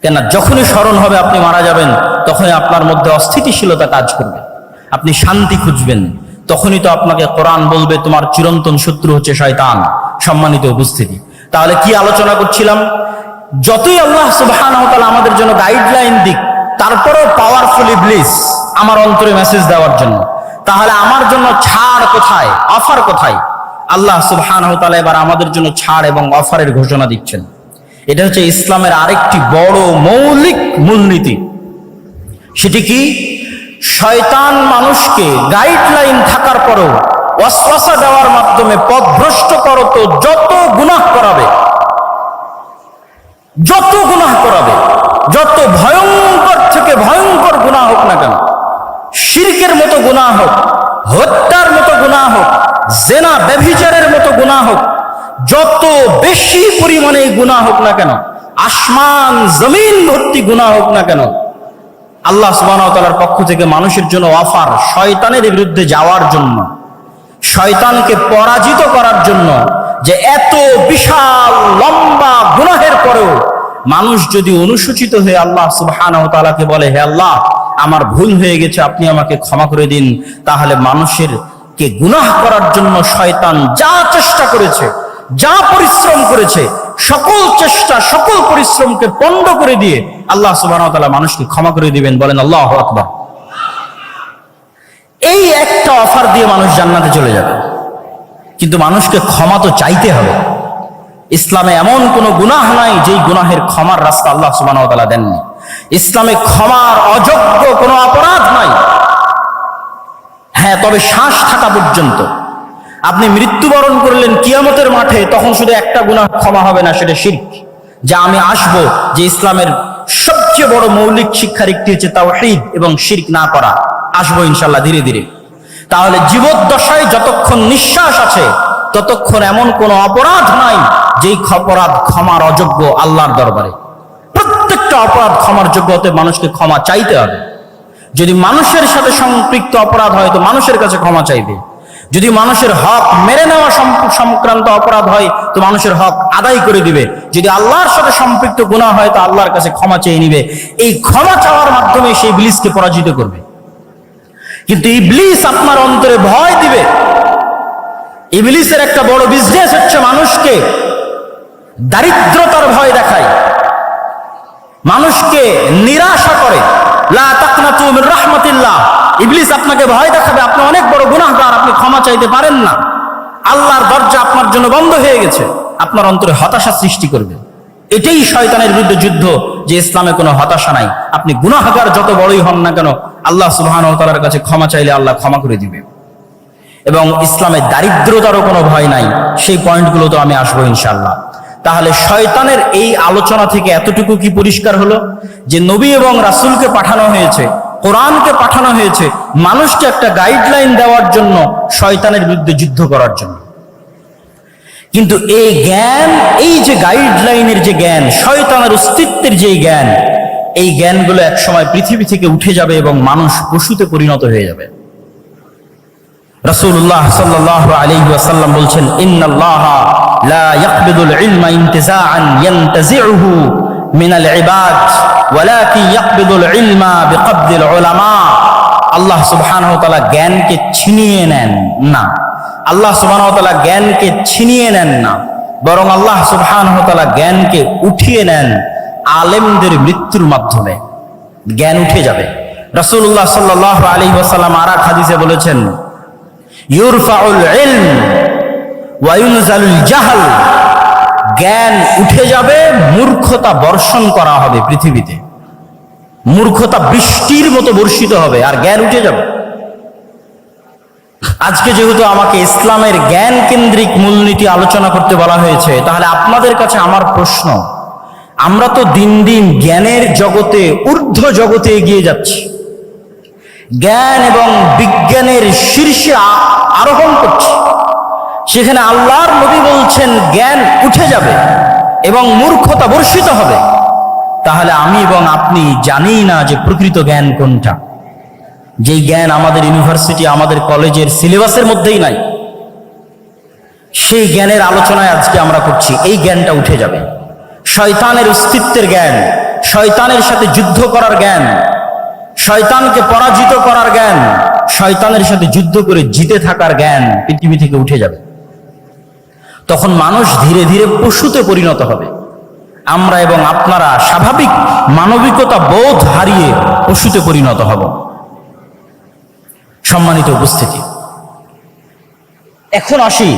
কেন যখনই স্মরণ হবে আপনি মারা যাবেন, তখনই আপনার মধ্যে অস্থিতিশীলতা কাজ করবে, আপনি শান্তি খুঁজবেন। তখনই তো আপনাকে কোরআন বলবে তোমার চিরন্তন শত্রু হচ্ছে শয়তান। সম্মানিত উপস্থিতি, তাহলে কি আলোচনা করছিলাম? যতই আল্লাহ সুবহানাহু ওয়া তাআলা আমাদের জন্য গাইডলাইন দিক, তারপরেও পাওয়ারফুল ইবলিস আমার অন্তরে মেসেজ দেওয়ার জন্য। তাহলে আমার জন্য ছাড় কোথায়, অফার কোথায়? আল্লাহ সুবহানাহু ওয়া তাআলা এবার আমাদের জন্য ছাড় এবং অফারের ঘোষণা দিচ্ছেন। এটা হচ্ছে ইসলামের আরেকটি বড় মৌলিক মূলনীতি। সেটি কি? শয়তান মানুষকে গাইডলাইন থাকার পরেও ওয়াসওয়াসা দেওয়ার মাধ্যমে পথভ্রষ্ট করতো, যত গুনাহ করাবে, যত গুনাহ করাবে, যত ভয়ঙ্কর থেকে ভয়ঙ্কর গুনাহ হোক না কেন, শিরকের মতো গুনাহ হোক, হত্যার মতো গুনাহ হোক, জেনা ব্যভিচারের মতো গুনাহ হোক, যত বেশি পরিমাণে গুনাহ হোক না কেন, আসমান জমিন ভর্তি গুনাহ হোক না কেন, আল্লাহ সুবহানাহু ওয়া তাআলার পক্ষ থেকে মানুষের জন্য অফার শয়তানের বিরুদ্ধে যাওয়ার জন্য, শয়তানকে পরাজিত করার জন্য। যে এত বিশাল লম্বা গুনাহের পরেও মানুষ যদি অনুসূচিত হয়ে আল্লাহ সুবহানাহু ওয়া তাআলাকে বলে, হে আল্লাহ আমার ভুল হয়ে গেছে, আপনি আমাকে ক্ষমা করে দিন, তাহলে মানুষের কে গুনাহ করার জন্য শয়তান যা চেষ্টা করেছে, যা পরিশ্রম করেছে, সকল চেষ্টা সকল পরিশ্রমকে পণ্ড করে দিয়ে আল্লাহ সুবহানাহু ওয়া তাআলা মানুষকে ক্ষমা করে দিবেন। বলেন আল্লাহু আকবার। এই একটা অফার দিয়ে মানুষ জান্নাতে চলে যাবে, কিন্তু মানুষকে ক্ষমা তো চাইতে হবে। ইসলামে এমন কোনো গুনাহ নাই যেই গুনাহের ক্ষমার রাস্তা আল্লাহ সুবহানাহু ওয়া তাআলা দেননি। ইসলামে ক্ষমার অযোগ্য কোনো অপরাধ নাই। হ্যাঁ, তবে শ্বাস থাকা পর্যন্ত। আপনি মৃত্যুবরণ করলেন কিয়ামতের মাঠে, তখন শুধু একটা গুনাহ ক্ষমা হবে না, সেটা শিরক। যা আমি আসবো, যে ইসলামের সবচেয়ে বড় মৌলিক শিক্ষার একটি হচ্ছে তাওহীদ এবং শিরক না করা। আসবো ইনশাআল্লাহ ধীরে ধীরে। তাহলে জীবদ্দশায় যতক্ষণ নিঃশ্বাস আছে ততক্ষণ এমন কোনো অপরাধ নাই যেই অপরাধ ক্ষমার অযোগ্য আল্লাহর দরবারে। প্রত্যেকটা অপরাধ ক্ষমার যোগ্য হতে মানুষকে ক্ষমা চাইতে হবে। যদি মানুষের সাথে সম্পৃক্ত অপরাধ হয় তো মানুষের কাছে ক্ষমা চাইবে। যদি মানুষের হক মেরে নেওয়া সংক্রান্ত অপরাধ হয় তো মানুষের হক আদায় করে দিবে। যদি আল্লাহর সাথে সম্পৃক্ত গুনাহ হয় তো আল্লাহর কাছে ক্ষমা চেয়ে নিবে। এই ক্ষমা চাওয়ার মাধ্যমে সেই ইবলিসকে পরাজিত করবে। কিন্তু ইবলিস আপনার অন্তরে ভয় দিবে। ইবলিসের একটা বড় বিজনেস হচ্ছে মানুষকে দারিদ্রতার ভয় দেখায়, মানুষকে নিরাশা করে। লা তাকনাতু মির রাহমাতিল্লাহ। ইবলিস আপনাকে ভয় দেখাবে আপনি অনেক বড় গুনাহগার, আপনি ক্ষমা চাইতে পারেন না, আল্লাহর দরজা আপনার জন্য বন্ধ হয়ে গেছে। আপনার অন্তরে হতাশা সৃষ্টি করবে। এটাই শয়তানের বিরুদ্ধে যুদ্ধ, যে ইসলামে কোনো হতাশা নাই। আপনি গুনাহগার যত বড়ই হন না কেন, আল্লাহ সুবহানাহু ওয়া তাআলার কাছে ক্ষমা চাইলে আল্লাহ ক্ষমা করে দিবে। এবং ইসলামে দারিদ্রতারও কোনো ভয় নাই। সেই পয়েন্টগুলো তো আমি আসবো ইনশাআল্লাহ। তাহলে শয়তানের এই আলোচনা থেকে এতটুকু কি পরিষ্কার হলো যে নবী এবং রাসূলকে পাঠানো হয়েছে, কোরআনকে পাঠানো হয়েছে মানুষকে একটা গাইডলাইন দেওয়ার জন্য, শয়তানের বিরুদ্ধে যুদ্ধ করার জন্য। কিন্তু এই জ্ঞান, এই যে গাইডলাইনের যে জ্ঞান, শয়তানের অস্তিত্বের যে জ্ঞান, এই জ্ঞানগুলো একসময় পৃথিবী থেকে উঠে যাবে এবং মানুষ পশুতে পরিণত হয়ে যাবে। রাসূলুল্লাহ সাল্লাল্লাহু আলাইহি ওয়াসাল্লাম বলছেন, ইন্নাল্লাহা লা ইয়াকবিদুল ইলমা ইনতিজাআন ইয়ানতাজিউহু মিনাল ইবাদ ওয়ালাকিন ইয়াকবিদুল ইলমা বিকবদিল উলামা। আল্লাহ সুবহানাহু ওয়া তাআলা জ্ঞানকে ছিনিয়ে নেন না। আল্লাহ সুবহানাহু ওয়া তাআলা জ্ঞানকে ছিনিয়ে নেন না, বরং আল্লাহ সুবহানাহু ওয়া তাআলা জ্ঞানকে উঠিয়ে নেন আলেমদের মৃত্যুর মাধ্যমে। জ্ঞান উঠে যাবে। রাসূলুল্লাহ সাল্লাল্লাহু আলাইহি ওয়াসাল্লাম আর এক হাদিসে বলেছেন, ইউরফাউল ইলম ওয়া ইউনজালুল জাহল। জ্ঞান উঠে যাবে, মূর্খতা বর্ষণ করা হবে পৃথিবীতে। মূর্খতা বৃষ্টির মতো বর্ষিত হবে আর জ্ঞান উঠে যাবে। আজকে যেহেতু আমাকে ইসলামের জ্ঞান কেন্দ্রিক মূলনীতি আলোচনা করতে বলা হয়েছে, তাহলে আপনাদের কাছে আমার প্রশ্ন, আমরা তো দিন দিন জ্ঞানের জগতে, ঊর্ধ্ব জগতে এগিয়ে যাচ্ছি, জ্ঞান এবং বিজ্ঞানের শীর্ষে আরোহণ করছি। সেখানে আল্লাহর নবী বলছেন জ্ঞান উঠে যাবে এবং মূর্খতা বর্ষিত হবে। তাহলে আমি এবং আপনি জানি না যে প্রকৃত জ্ঞান কোনটা। যেই জ্ঞান আমাদের ইউনিভার্সিটি, আমাদের কলেজের সিলেবাসের মধ্যেই নাই, সেই জ্ঞানের আলোচনায় আজকে আমরা করছি। এই জ্ঞানটা উঠে যাবে। শয়তানের অস্তিত্বের জ্ঞান, শয়তানের সাথে যুদ্ধ করার জ্ঞান, শয়তানকে পরাজিত করার জ্ঞান, শয়তানের সাথে যুদ্ধ করে জিতে থাকার জ্ঞান পৃথিবী থেকে উঠে যাবে। তখন মানুষ ধীরে ধীরে পশুতে পরিণত হবে। আমরা এবং আপনারা স্বাভাবিক মানবিকতা বোধ হারিয়ে পশুতে পরিণত হব। সম্মানিত উপস্থিতি, এখন আসি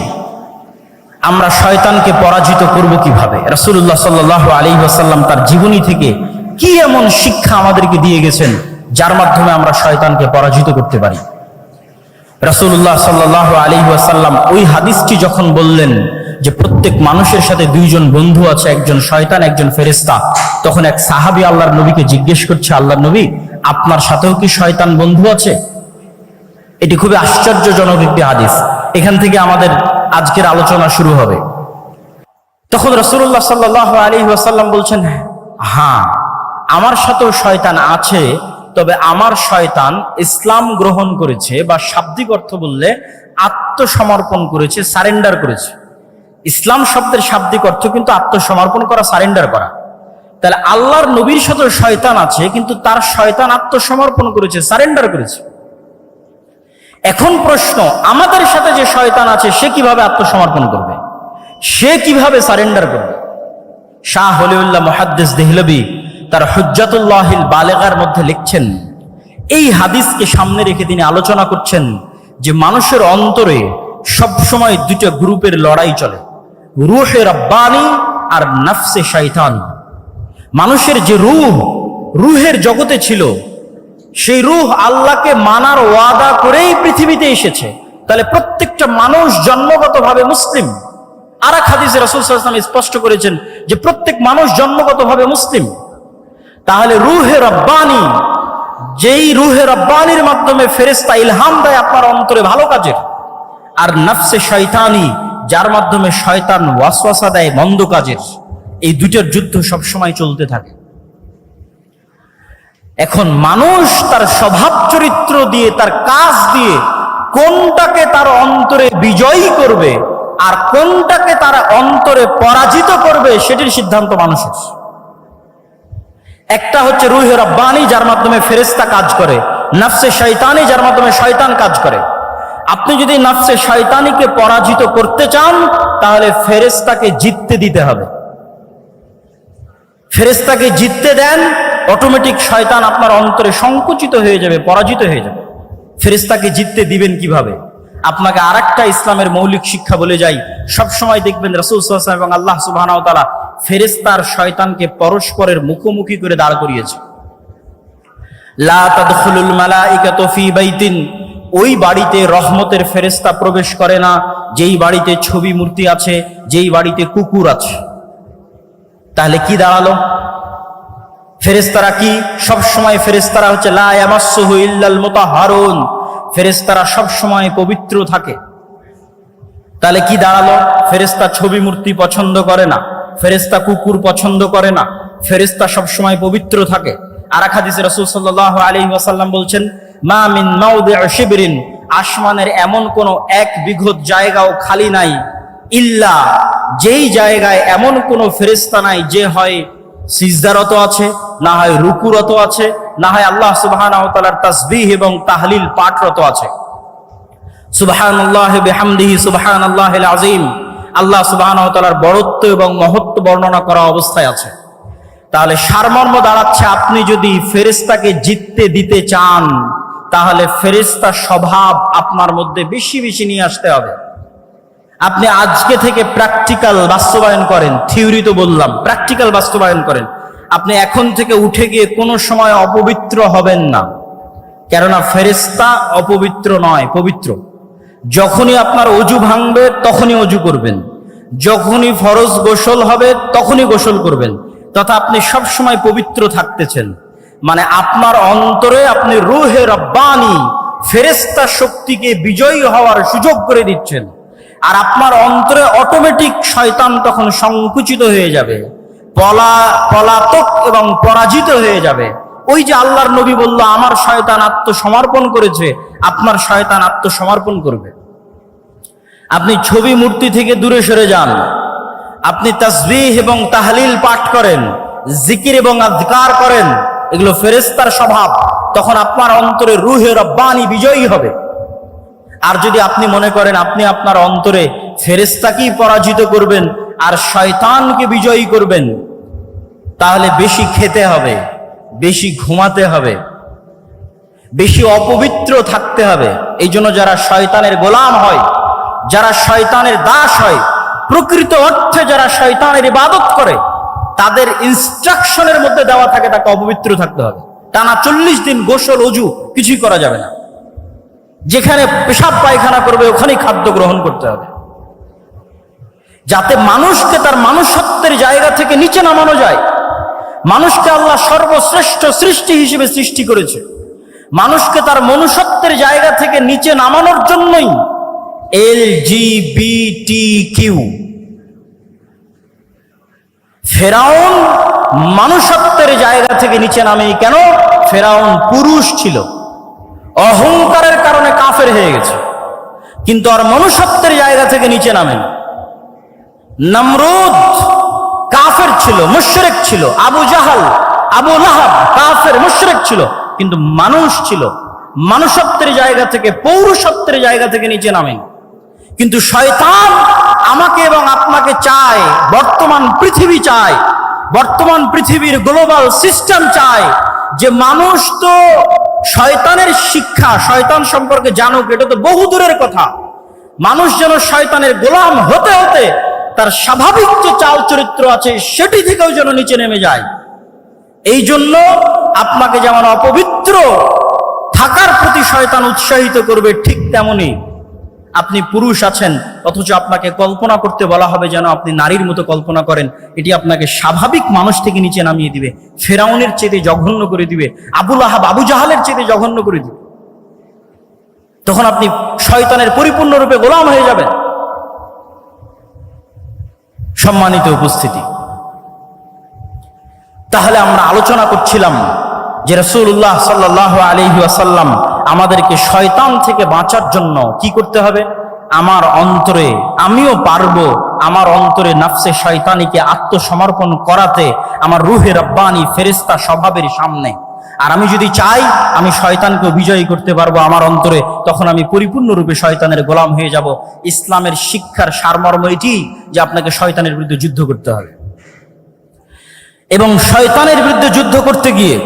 আমরা শয়তানকে পরাজিত করব কিভাবে। রাসূলুল্লাহ সাল্লাল্লাহু আলাইহি ওয়াসাল্লাম তার জীবনী থেকে কি এমন শিক্ষা আমাদেরকে দিয়ে গেছেন যার মাধ্যমে আমরা শয়তানকে পরাজিত করতে পারি। রাসূলুল্লাহ সাল্লাল্লাহু আলাইহি ওয়াসাল্লাম ওই হাদিসটি যখন বললেন যে প্রত্যেক মানুষের সাথে দুইজন বন্ধু আছে, একজন শয়তান, একজন ফেরেশতা, তখন এক সাহাবী আল্লাহর নবীকে জিজ্ঞেস করছে, আল্লাহর নবী, আপনার সাথেও কি শয়তান বন্ধু আছে? এটি খুবই আশ্চর্যজনক একটি হাদিস। এখান থেকে আমাদের আজকের আলোচনা শুরু হবে। তখন রাসূলুল্লাহ সাল্লাল্লাহু আলাইহি ওয়াসাল্লাম বলছেন, হ্যাঁ, আমার সাথেও শয়তান আছে, তবে আমার শয়তান ইসলাম গ্রহণ করেছে, বা শাব্দিক অর্থ বললে আত্মসমর্পণ করেছে, সারেন্ডার করেছে। ইসলাম শব্দের শাব্দিক অর্থ কিন্তু আত্মসমর্পণ করা, সারেন্ডার করা। তাহলে আল্লাহর নবীর সাথেও শয়তান আছে, কিন্তু তার শয়তান আত্মসমর্পণ করেছে, সারেন্ডার করেছে। এখন প্রশ্ন, আমাদের সাথে যে শয়তান আছে সে কিভাবে আত্মসমর্পণ করবে, সে কিভাবে সারেন্ডার করবে? শাহ ওলিউল্লাহ মুহাদ্দিস দেহলভী তার হুজ্জাতুল্লাহিল বালেগার মধ্যে লিখছেন, এই হাদিসকে সামনে রেখে তিনি আলোচনা করছেন যে মানুষের অন্তরে সবসময় দুটো গ্রুপের লড়াই চলে, রূহে রব্বানি আর নফসে শয়তানি। মানুষের যে রুহের জগতে ছিল, সেই রূহ আল্লাহকে মানার ওয়াদা করেই পৃথিবীতে এসেছে। তাহলে প্রত্যেকটা মানুষ জন্মগতভাবে মুসলিম। আর এক হাদিসে রাসূল সাল্লাল্লাহু আলাইহি ওয়াসাল্লাম স্পষ্ট করেছেন যে প্রত্যেক মানুষ জন্মগতভাবে মুসলিম। তাহলে রূহে রব্বানি, যেই রূহে রব্বানির মাধ্যমে ফেরেশতা ইলহাম দেয় আপনার অন্তরে ভালো কাজের, আর নফসে শয়তানি, যার মাধ্যমে শয়তান ওয়াসওয়াসা দেয় মন্দ কাজের, এই দুইটার যুদ্ধ সবসময় চলতে থাকে। এখন মানুষ তার স্বভাব চরিত্র দিয়ে, তার কাজ দিয়ে কোনটাকে তার অন্তরে বিজয়ী করবে আর কোনটাকে তার অন্তরে পরাজিত করবে, সেটির সিদ্ধান্ত মানুষের। একটা হচ্ছে রূহে রব্বানি, যার মাধ্যমে ফেরেশতা কাজ করে, নফসে শয়তানি, যার মাধ্যমে শয়তান কাজ করে। আপনি যদি নফসে শয়তানিকে পরাজিত করতে চান, তাহলে ফেরেশতাকে জিততে দিতে হবে। ফেরেশতাকে জিততে দেন, অটোমেটিক শয়তান আপনার অন্তরে সংকুচিত হয়ে যাবে, পরাজিত হয়ে যাবে। ফেরেশতাকে জিততে দিবেন কিভাবে? আপনাকে আরেকটা ইসলামের মৌলিক শিক্ষা বলে যাই। সবসময় দেখবেন রাসূল সাল্লাল্লাহু আলাইহি ওয়াসাল্লাম এবং আল্লাহ সুবহানাহু ওয়া তাআলা ফেরেশতার শয়তানকে পরস্পরের মুখোমুখি করে দাঁড় করিয়েছে। লা তাদখুলুল মালাইকাতু ফি বাইতিন, ওই বাড়িতে রহমতের ফেরেশতা প্রবেশ করে না যেই বাড়িতে ছবি মূর্তি আছে, যেই বাড়িতে কুকুর আছে। তাহলে কি দাঁড়ালো? ফেরেশতারা কি সবসময়, ফেরেশতারা হচ্ছে লা ইয়ামাসসুহু ইল্লাল মুতাহহারুন, ফেরেশতারা সবসময় পবিত্র থাকে। তাহলে কি দাঁড়ালো? ফেরেশতা ছবি মূর্তি পছন্দ করে না, ফেরেশতা কুকুর পছন্দ করে না, ফেরেশতা সবসময় পবিত্র থাকে। আর এক হাদিসে রাসূল সাল্লাল্লাহু আলাইহি ওয়াসাল্লাম বলছেন, মা মিন মাওদিউ শিবরিন, আসমানের এমন কোন এক বিঘত জায়গাও খালি নাই, ইল্লা, যেই জায়গায় এমন কোন ফেরেশতা নাই যে হয় সিজদারত আছে, না হয় রুকুরত আছে, না হয় আল্লাহ সুবহানাহু ওয়া তাআলার তাসবিহ এবং তাহলিল পাঠরত আছে। সুবহানাল্লাহি বিহামদিহি সুবহানাল্লাহিল আযীম, আল্লাহ সুবহানাহু ওয়া তাআলার বড়ত্ব এবং মহত্ব বর্ণনা করা অবস্থায় আছে। তাহলে সারমর্ম দাঁড়াচ্ছে, আপনি যদি ফেরেশতাকে জিততে দিতে চান, তাহলে ফেরেশতার স্বভাব আপনার মধ্যে বেশি বেশি নিয়ে আসতে হবে। আপনি আজকে থেকে প্র্যাকটিক্যাল বাস্তবায়ন করেন, থিওরি তো বললাম, প্র্যাকটিক্যাল বাস্তবায়ন করেন। আপনি এখন থেকে উঠে গিয়ে কোনো সময় অপবিত্র হবেন না, কেননা ফেরেশতা অপবিত্র নয়, পবিত্র। যখনই আপনার অজু ভাঙবে তখনই অজু করবেন, যখনই ফরজ গোসল হবে তখনই গোসল করবেন, তথা আপনি সব সময় পবিত্র থাকতেছেন। মানে আপনার অন্তরে আপনি রূহে রব্বানি, ফেরেশতা শক্তিকে বিজয়ী হওয়ার সুযোগ করে দিচ্ছেন। আর আপনার অন্তরে অটোমেটিক শয়তান তখন সংকুচিত হয়ে যাবে, পলাতক এবং পরাজিত হয়ে যাবে। ওই যে আল্লাহর নবী বলল, আমার শয়তান আত্মসমর্পণ করেছে, আপনার শয়তান আত্মসমর্পণ করবে। আপনি ছবি মূর্তি থেকে দূরে সরে যান, আপনি তাসবিহ এবং তাহলিল পাঠ করেন, জিকির এবং আযকার করেন, এগুলো ফেরেশতার স্বভাব। তখন আপনার অন্তরে রূহে রব্বানি বিজয়ী হবে। আর যদি আপনি মনে করেন আপনি আপনার অন্তরে ফেরেশতাকেই পরাজিত করবেন আর শয়তানকে বিজয়ী করবেন, তাহলে বেশি খেতে হবে, বেশি ঘুমাতে হবে, বেশি অপবিত্র থাকতে হবে। এই জন্য যারা শয়তানের গোলাম হয়, যারা শয়তানের দাস হয়, প্রকৃত অর্থে যারা শয়তানের ইবাদত করে, তাদের ইনস্ট্রাকশনের মধ্যে দেওয়া থাকে তাকে অপবিত্র থাকতে হবে। টানা 40 দিন গোসল অজু কিছুই করা যাবে না। যেখানে পেশাব পায়খানা করবে ওখানেই খাদ্য গ্রহণ করতে হবে, যাতে মানুষকে তার মনুষ্যত্বের জায়গা থেকে নিচে নামানো যায়। মানুষকে আল্লাহ সর্বশ্রেষ্ঠ সৃষ্টি হিসেবে সৃষ্টি করেছে। মানুষকে তার মনুষ্যত্বের জায়গা থেকে নিচে নামানোর জন্যই LGBTQ। ফেরাউন মনুষ্যত্বের জায়গা থেকে নিচে নামেনি কেন? ফেরাউন পুরুষ ছিল, অহংকারের কারণে কাফের হয়ে গেছে, কিন্তু আর মনুষ্যত্বের জায়গা থেকে নিচে নামেনি। নমরুদ কাফের ছিল, মুশরিক ছিল। আবু জাহাল, আবু লাহাব কাফের মুশরিক ছিল, কিন্তু মানুষ ছিল। মানুষত্বের জায়গা থেকে, পৌরুষত্বের জায়গা থেকে নিচে নামেনি। কিন্তু শয়তান আমাকে এবং আপনাকে চায়, বর্তমান পৃথিবী চায়, বর্তমান পৃথিবীর গ্লোবাল সিস্টেম চায় যে মানুষ তো শয়তানের শিক্ষা, শয়তান সম্পর্কে জানুক, এটা তো বহু দূরের কথা। মানুষ যেন শয়তানের গোলাম হতে হতে তার স্বাভাবিক যে চাল চরিত্র আছে সেটি থেকেও যেন নিচে নেমে যায়। এই জন্য আপনাকে যেমন অপবিত্র থাকার প্রতি শয়তান উৎসাহিত করবে, ঠিক তেমনি আপনি পুরুষ আছেন অথচ আপনাকে কল্পনা করতে বলা হবে যেন আপনি নারীর মতো কল্পনা করেন। এটি আপনাকে স্বাভাবিক মানুষ থেকে নিচে নামিয়ে দিবে, ফেরাউনের চেয়ে জঘন্য করে দিবে, আবু লাহাব আবু জাহালের চেয়ে জঘন্য করে দিবে। তখন আপনি শয়তানের পরিপূর্ণরূপে গোলাম হয়ে যাবেন। সম্মানিত উপস্থিতি, তাহলে আমরা আলোচনা করছিলাম যে রাসূলুল্লাহ সাল্লাল্লাহু আলাইহি ওয়াসাল্লাম আমাদেরকে শয়তান থেকে বাঁচার জন্য কি করতে হবে? আমার অন্তরে, আমিও পারবো আমার অন্তরে নফসে শয়তানিকে আত্মসমর্পণ করাতে, আমার রূহে রব্বানি ফেরেশতা স্বভাবের সামনে। আর আমি যদি চাই আমি শয়তানকে বিজয়ী করতে পারবো আমার অন্তরে, তখন আমি পরিপূর্ণরূপে শয়তানের গোলাম হয়ে যাব। ইসলামের শিক্ষার সারমর্ম এটি যে আপনাকে শয়তানের বিরুদ্ধে যুদ্ধ করতে হবে। এবং শয়তানের বিরুদ্ধে যুদ্ধ করতে গিয়ে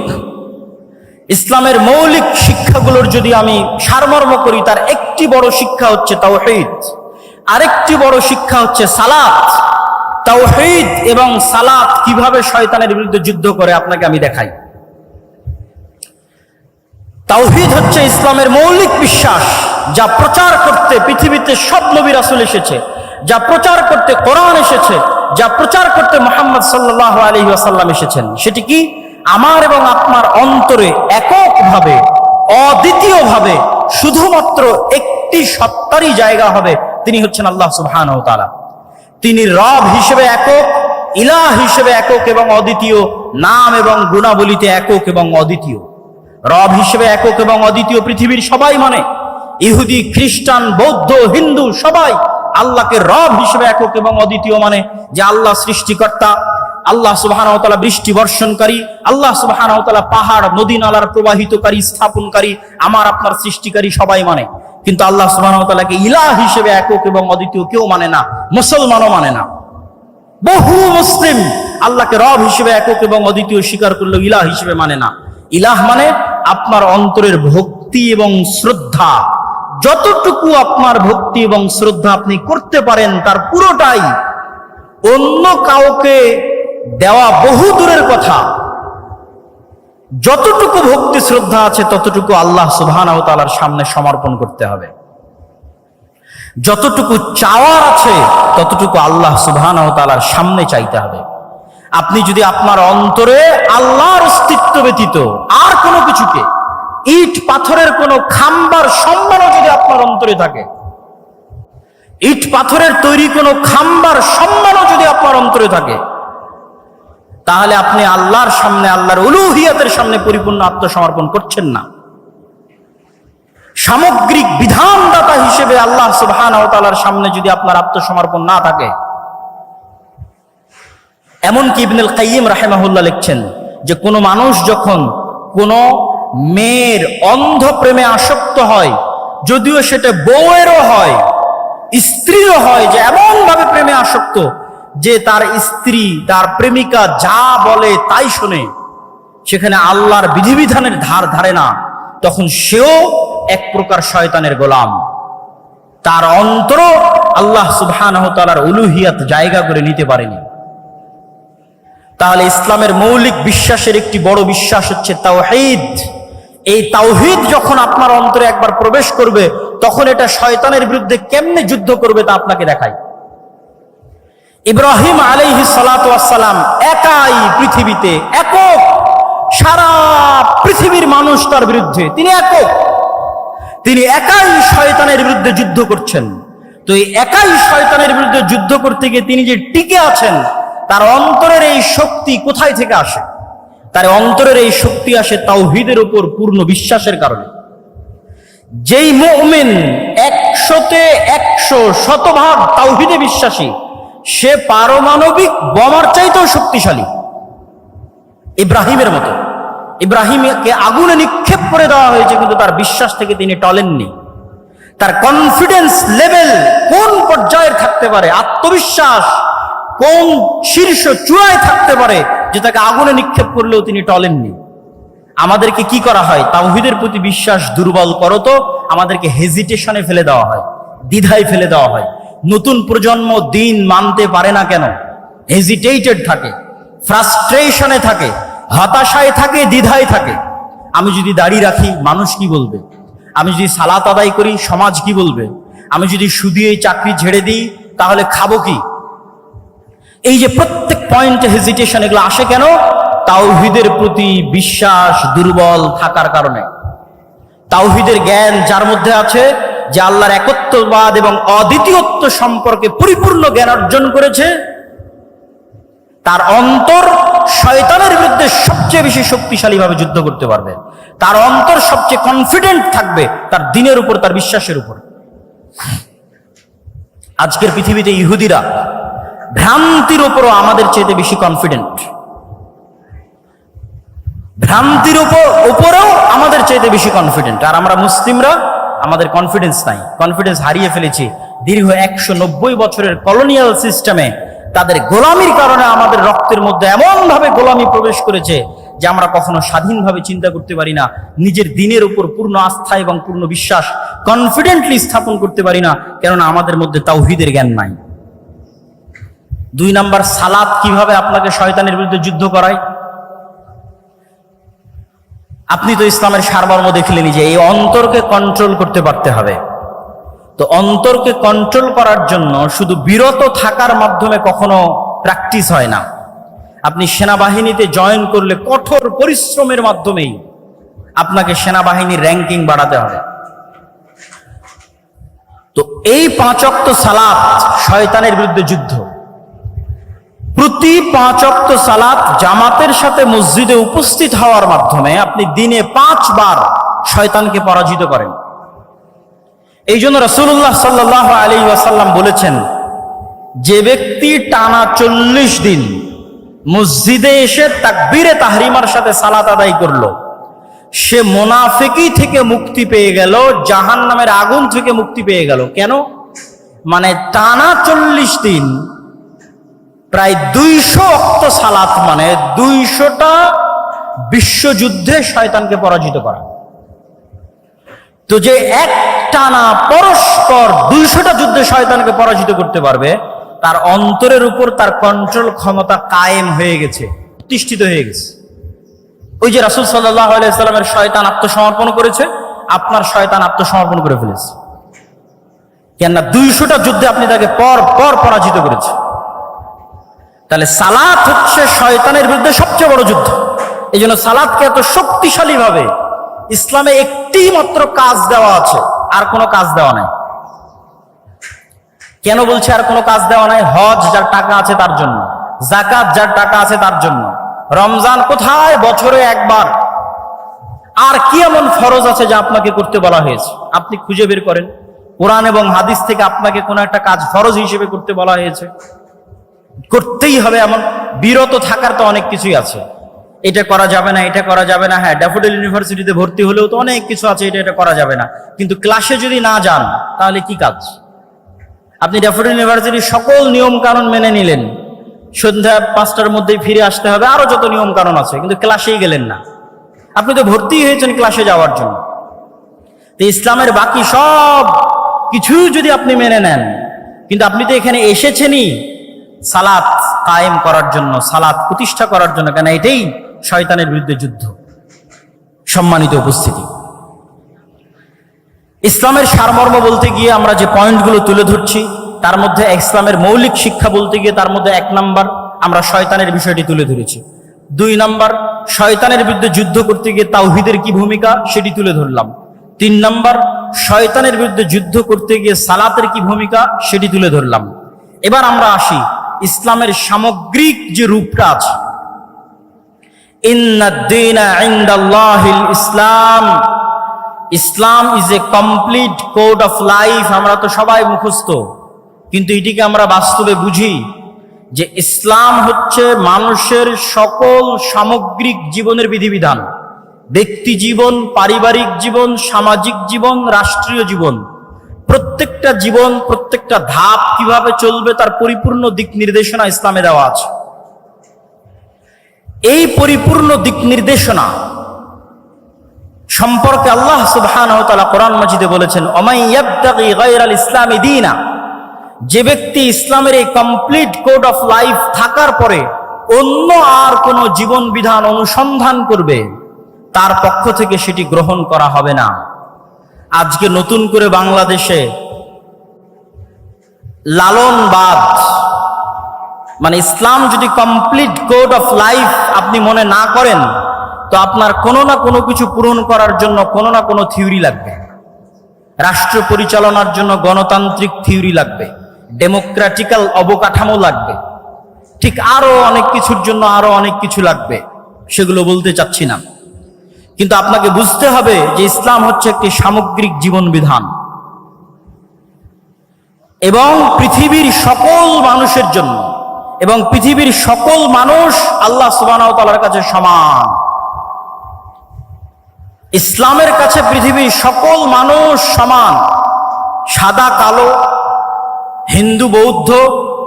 ইসলামের মৌলিক শিক্ষাগুলোর যদি আমি সারমর্ম করি, তার একটি বড় শিক্ষা হচ্ছে তাওহীদ, আরেকটি বড় শিক্ষা হচ্ছে সালাত। তাওহীদ এবং সালাত কিভাবে শয়তানের বিরুদ্ধে যুদ্ধ করে আপনাকে আমি দেখাই। তাওহীদ হচ্ছে ইসলামের মৌলিক বিশ্বাস, যা প্রচার করতে পৃথিবীতে সব নবী রাসূল এসেছে, যা প্রচার করতে কোরআন এসেছে, যা প্রচার করতে মুহাম্মদ সাল্লাল্লাহু আলাইহি ওয়াসাল্লাম এসেছেন। সেটি কি? আমার এবং আপনার অন্তরে এককভাবে, অদ্বিতীয়ভাবে শুধুমাত্র একটি সত্তারই জায়গা হবে, তিনি হচ্ছেন আল্লাহ সুবহানাহু ওয়া তাআলা। তিনি রব হিসেবে একক, ইলাহ হিসেবে একক এবং অদ্বিতীয়, নাম এবং গুণাবলীতে একক এবং অদ্বিতীয়। রব হিসেবে একক এবং অদ্বিতীয় পৃথিবীর সবাই মানে, ইহুদি, খ্রিস্টান, বৌদ্ধ, হিন্দু সবাই আল্লাহকে রব হিসেবে একক এবং অদ্বিতীয় মানে, যে আল্লাহ সৃষ্টিকর্তা, আল্লাহ সুবহানাহু ওয়া তাআলা বৃষ্টি বর্ষণকারী, আল্লাহ সুবহানাহু ওয়া তাআলা পাহাড় নদী নালার প্রবাহিতকারী, স্থাপনকারী, আমার আপনার সৃষ্টিকারী সবাই মানে। কিন্তু আল্লাহ সুবহানাহু ওয়া তাআলাকে ইলাহ হিসেবে একক এবং অদ্বিতীয় কেউ মানে না, মুসলমানও মানে না। বহু মুসলিম আল্লাহকে রব হিসেবে একক এবং অদ্বিতীয় স্বীকার করলেও ইলাহ হিসেবে মানে না। ইলাহ মানে আপনার অন্তরের ভক্তি এবং শ্রদ্ধা, যতটুকু আপনার ভক্তি এবং শ্রদ্ধা আপনি করতে পারেন তার পুরোটাই, অন্য কাউকে দেওয়া বহু দূরের কথা। যতটুকু ভক্তি শ্রদ্ধা আছে ততটুকু আল্লাহ সুবহানাহু ওয়া তাআলার সামনে সমর্পণ করতে হবে। যতটুকু চাওয়ার আছে ততটুকু আল্লাহ সুবহানাহু ওয়া তাআলার সামনে চাইতে হবে। আপনি যদি আপনার অন্তরে আল্লাহর অস্তিত্ব ব্যতীত আর কোনো কিছুকে, ইট পাথরের কোনো খাম্বার সম্মানও যদি আপনার অন্তরে থাকে, ইট পাথরের তৈরি কোনো খাম্বার সম্মানও যদি আপনার অন্তরে থাকে, তাহলে আপনি আল্লাহর সামনে, আল্লাহর উলুহিয়াতের সামনে পরিপূর্ণ আত্মসমর্পণ করছেন না। সামগ্রিক বিধানদাতা হিসেবে আল্লাহ সুবহানাহু ওয়া তাআলার সামনে যদি আপনার আত্মসমর্পণ না থাকে, এমনকি ইবনুল কাইয়িম রাহিমাহুল্লাহ লিখছেন যে কোনো মানুষ যখন কোনো মেয়ের অন্ধ প্রেমে আসক্ত হয়, যদিও সেটা বউয়েরও হয়, স্ত্রীরও হয়, যে এমন ভাবে প্রেমে আসক্ত যে তার স্ত্রী, তার প্রেমিকা যা বলে তাই শোনে, সেখানে আল্লাহর বিধিবিধানের ধার ধারে না, তখন সেও এক প্রকার শয়তানের গোলাম। তার অন্তর আল্লাহ সুবহানাহু ওয়া তাআলার উলুহিয়াত জায়গা করে নিতে পারেনি। তাহলে ইসলামের মৌলিক বিশ্বাসের একটি বড় বিশ্বাস হচ্ছে তাওহীদ। এই তাওহীদ যখন আপনার অন্তরে একবার প্রবেশ করবে, তখন এটা শয়তানের বিরুদ্ধে কেমনে যুদ্ধ করবে তা আপনাকে দেখায়। ইব্রাহিম আলাইহিস সালাতু ওয়াস সালাম একাই পৃথিবীতে, একক, সারা পৃথিবীর মানুষ তার বিরুদ্ধে, তিনি একক, তিনি একাই শয়তানের বিরুদ্ধে যুদ্ধ করছেন। তো এই একাই শয়তানের বিরুদ্ধে যুদ্ধ করতে গিয়ে তিনি যে টিকে আছেন, তার অন্তরের এই শক্তি কোথায় থেকে আসে? তার অন্তরের এই শক্তি আসে তাওহীদের উপর পূর্ণ বিশ্বাসের কারণে। যেই মুমিন 100-তে 100 শতভাগ তাওহীদে বিশ্বাসী, সে পারমাণবিক বোমার চাইতেও শক্তিশালী। ইব্রাহিমের মতো, ইব্রাহিমকে আগুনে নিক্ষেপ করে দেওয়া হয়েছে, কিন্তু তার বিশ্বাস থেকে তিনি টলেননি। তার কনফিডেন্স লেভেল কোন পর্যায়ের থাকতে পারে, আত্মবিশ্বাস কোন শীর্ষ চূড়ায় থাকতে পারে যে তাকে আগুনে নিক্ষেপ করলেও তিনি টলেননি। আমাদেরকে কি করা হয়? তাওহীদের প্রতি বিশ্বাস দুর্বল করো তো আমাদেরকে হেজিটেশনে ফেলে দেওয়া হয়, দ্বিধায় ফেলে দেওয়া হয়। নতুন প্রজন্ম দিন মানতে পারে না কেন? হেজিটেটেড থাকে, ফ্রাস্ট্রেশনে থাকে, হতাশায় থাকে, দ্বিধায় থাকে। আমি যদি দাড়ি রাখি মানুষ কি বলবে? আমি যদি সালাত আদায় করি সমাজ কি বলবে? আমি যদি সুদী এই চাকরি ছেড়ে দিই তাহলে খাবো কি? এই যে প্রত্যেক পয়েন্টে হেজিটেশন, এগুলো আসে কেন? তাওহীদের প্রতি বিশ্বাস দুর্বল থাকার কারণে। তাওহীদের জ্ঞান যার মধ্যে আছে, যে আল্লাহর একত্ববাদ এবং অদ্বিতীয়ত্ব সম্পর্কে পরিপূর্ণ জ্ঞান অর্জন করেছে, তার অন্তর শয়তানের বিরুদ্ধে সবচেয়ে বেশি শক্তিশালী ভাবে যুদ্ধ করতে পারবে। তার অন্তর সবচেয়ে কনফিডেন্ট থাকবে তার দ্বীনের উপর, তার বিশ্বাসের উপর। আজকের পৃথিবীতে ইহুদিরা ভ্রান্তির উপরও আমাদের চেয়ে বেশি কনফিডেন্ট, ভ্রান্তির উপরেও আমাদের চেয়ে বেশি কনফিডেন্ট। আর আমরা মুসলিমরা, আমাদের কনফিডেন্স নাই, কনফিডেন্স হারিয়ে ফেলেছি। দীর্ঘ 190 বছরের কলোনিয়াল সিস্টেমে তাদের গোলামির কারণে আমাদের রক্তের মধ্যে এমন ভাবে গোলামি প্রবেশ করেছে যে আমরা কখনো স্বাধীনভাবে চিন্তা করতে পারি না, নিজের দ্বীনের উপর পূর্ণ আস্থা এবং পূর্ণ বিশ্বাস কনফিডেন্টলি স্থাপন করতে পারি না, কেননা আমাদের মধ্যে তাওহীদের জ্ঞান নাই। 2 নাম্বার, সালাত কিভাবে আপনাকে শয়তানের বিরুদ্ধে যুদ্ধ করায়? আপনি তো ইসলামের সারমর্ম দেখলেনি যে এই অন্তরকে কন্ট্রোল করতে পারতে হবে। তো অন্তরকে কন্ট্রোল করার জন্য শুধু বিরত থাকার মাধ্যমে কখনো প্র্যাকটিস হয় না। আপনি সেনাবাহিনীতে জয়েন করলে কঠোর পরিশ্রমের মাধ্যমেই আপনাকে সেনাবাহিনীর র্যাঙ্কিং বাড়াতে হবে। তো এই 5 ওয়াক্ত সালাত শয়তানের বিরুদ্ধে যুদ্ধ। প্রতি 5 ওয়াক্ত সালাত জামাতের সাথে মসজিদে উপস্থিত হওয়ার মাধ্যমে আপনি দিনে 5 বার শয়তানকে পরাজিত করেন। এই জন্য রাসূলুল্লাহ সাল্লাল্লাহু আলাইহি ওয়াসাল্লাম বলেছেন, যে ব্যক্তি টানা 40 দিন মসজিদে এসে তাকবীরে তাহরিমার সাথে সালাত আদায় করলো, সে মুনাফিকি থেকে মুক্তি পেয়ে গেল, জাহান্নামের আগুন থেকে মুক্তি পেয়ে গেল। কেন? মানে টানা 40 দিন প্রায় 200 ওয়াক্ত সালাত, মানে 200টা বিশ্বযুদ্ধে শয়তানকে পরাজিত করা। তো যে এক টানা পরস্পর 200টা যুদ্ধে শয়তানকে পরাজিত করতে পারবে, তার অন্তরের উপর তার কন্ট্রোল ক্ষমতা কায়েম হয়ে গেছে, প্রতিষ্ঠিত হয়ে গেছে। ওই যে রাসূল সাল্লাল্লাহু আলাইহি সাল্লামের শয়তান আত্মসমর্পণ করেছে, আপনার শয়তান আত্মসমর্পণ করে ফেলেছে। কেননা 200টা যুদ্ধে আপনি তাকে পর পর পরাজিত করেছে। তাহলে সালাত হচ্ছে শয়তানের বিরুদ্ধে সবচেয়ে বড় যুদ্ধ। এই জন্য সালাতকে এত শক্তিশালী ভাবে ইসলামে একটি মাত্র কাজ দেওয়া আছে, আর কোনো কাজ দেওয়া নাই। কেন বলছে আর কোনো কাজ দেওয়া নাই? হজ যার টাকা আছে তার জন্য, যাকাত যার টাকা আছে তার জন্য, রমজান কোথায় বছরে একবার। আর কি এমন ফরজ আছে যা আপনাকে করতে বলা হয়েছে? আপনি খুঁজে বের করেন কোরআন এবং হাদিস থেকে আপনাকে কোনো একটা কাজ ফরজ হিসেবে করতে বলা হয়েছে, করতেই হবে এমন। বিরত থাকার তো অনেক কিছুই আছে, এটা করা যাবে না, এটা করা যাবে না। হ্যাঁ, ড্যাফোডিল ইউনিভার্সিটিতে ভর্তি হলেও তো অনেক কিছু আছে, এটা করা যাবে না। কিন্তু ক্লাসে যদি না যান তাহলে কি কাজ? আপনি ড্যাফোডিল ইউনিভার্সিটির সকল নিয়ম কানুন মেনে নিলেন, সন্ধ্যা 5টার মধ্যেই ফিরে আসতে হবে, আরো যত নিয়ম কানুন আছে, কিন্তু ক্লাসেই গেলেন না। আপনি তো ভর্তি হয়েছেন ক্লাসে যাওয়ার জন্য। তো ইসলামের বাকি সব কিছু যদি আপনি মেনে নেন, কিন্তু আপনি তো এখানে এসেছেনই সালাত কায়েম করার জন্য, সালাত প্রতিষ্ঠা করার জন্য, কেন এটাই শয়তানের বিরুদ্ধে যুদ্ধ। সম্মানিত উপস্থিতি, ইসলামের সারমর্ম বলতে গিয়ে আমরা যে পয়েন্টগুলো তুলে ধরছি, তার মধ্যে ইসলামের মৌলিক শিক্ষা বলতে গিয়ে তার মধ্যে 1 নাম্বার আমরা শয়তানের বিষয়টি তুলে ধরেছি। 2 নাম্বার শয়তানের বিরুদ্ধে যুদ্ধ করতে গিয়ে তাওহীদের কি ভূমিকা সেটি তুলে ধরলাম। 3 নাম্বার শয়তানের বিরুদ্ধে যুদ্ধ করতে গিয়ে সালাতের কি ভূমিকা সেটি তুলে ধরলাম। এবার আমরা আসি ইসলামের সামগ্রিক যে রূপটা আছে। ইন্নাদ-দীনা ইনদাল্লাহিল ইসলাম, Islam is a complete code of life. আমরা তো সবাই মুখস্থ, কিন্তু এটিকে আমরা বাস্তবে বুঝি যে ইসলাম হচ্ছে মানুষের সকল সামগ্রিক জীবনের বিধিবিধান, ব্যক্তি জীবন, পারিবারিক জীবন, সামাজিক জীবন, রাষ্ট্রীয় জীবন, প্রত্যেকটা জীবন, প্রত্যেকটা ধাপ কিভাবে চলবে তার পরিপূর্ণ দিক নির্দেশনা ইসলামে দেওয়া আছে। এই পরিপূর্ণ দিক নির্দেশনা সম্পর্কে আল্লাহ সুবহানাহু ওয়া তাআলা কোরআন মাজিদে বলেছেন, ওমাই ইয়াবতাগি গায়রাল ইসলামি দীনা, যে ব্যক্তি ইসলামের এই কমপ্লিট কোড অফ লাইফ থাকার পরে অন্য আর কোন জীবন বিধান অনুসন্ধান করবে, তার পক্ষ থেকে সেটি গ্রহণ করা হবে না। আজকে নতুন করে বাংলাদেশে লালনবাদ, মানে ইসলাম যদি কমপ্লিট কোড অফ লাইফ আপনি মনে না করেন, তো আপনার কোনো না কোনো কিছু পূরণ করার জন্য কোনো না কোনো থিওরি লাগবে। রাষ্ট্র পরিচালনার জন্য গণতান্ত্রিক থিওরি লাগবে, ডেমোক্রেটিক্যাল অবকাঠামো লাগবে, ঠিক আরো অনেক কিছুর জন্য আরো অনেক কিছু লাগবে, সেগুলো বলতে চাচ্ছি না। কিন্তু আপনাকে বুঝতে হবে যে ইসলাম হচ্ছে একটি সামগ্রিক জীবন বিধান এবং পৃথিবীর সকল মানুষের জন্য, এবং পৃথিবীর সকল মানুষ আল্লাহ সুবহানাহু ওয়া তাআলার কাছে সমান। ইসলামের কাছে পৃথিবীর সকল মানুষ সমান, সাদা কালো, হিন্দু বৌদ্ধ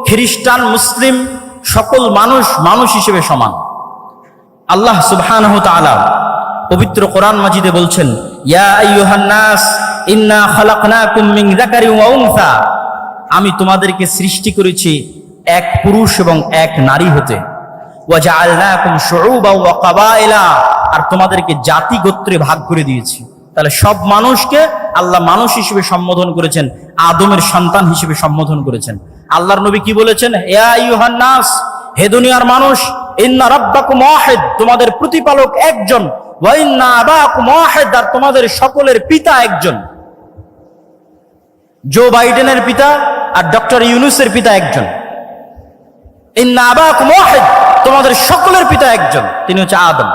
খ্রিস্টান মুসলিম সকল মানুষ মানুষ হিসেবে সমান। আল্লাহ সুবহানাহু ওয়া তাআলা পবিত্র কোরআন মাজিদে বলছেন, ইয়া আইয়ুহান নাস ইন্না খালাকনাকুম মিন যাকারিন ওয়া উনসা, আমি তোমাদেরকে সৃষ্টি করেছি এক পুরুষ এবং এক নারী হতে, ওয়া জাআলনাকুম শুউবান ওয়া কাবাইলা, আর তোমাদেরকে জাতি গোত্রে ভাগ করে দিয়েছি। তাহলে সব মানুষকে আল্লাহ মানুষ হিসেবে সম্বোধন করেছেন, আদমের সন্তান হিসেবে সম্বোধন করেছেন। আল্লাহর নবী কি বলেছেন, ইয়া আইয়ুহান নাস, হে দুনিয়ার মানুষ, ইন্না রাব্বাকুম ওয়াহিদ, তোমাদের প্রতিপালক একজন, ওয়া ইন্না আবাকুম ওয়াহিদ, আর তোমাদের সকলের পিতা একজন। জো বাইডেনের পিতা আর ডক্টর ইউনূসের পিতা একজন। ইন্না আবাকুম ওয়াহিদ, তোমাদের সকলের পিতা একজন, তিনি হচ্ছে আদম।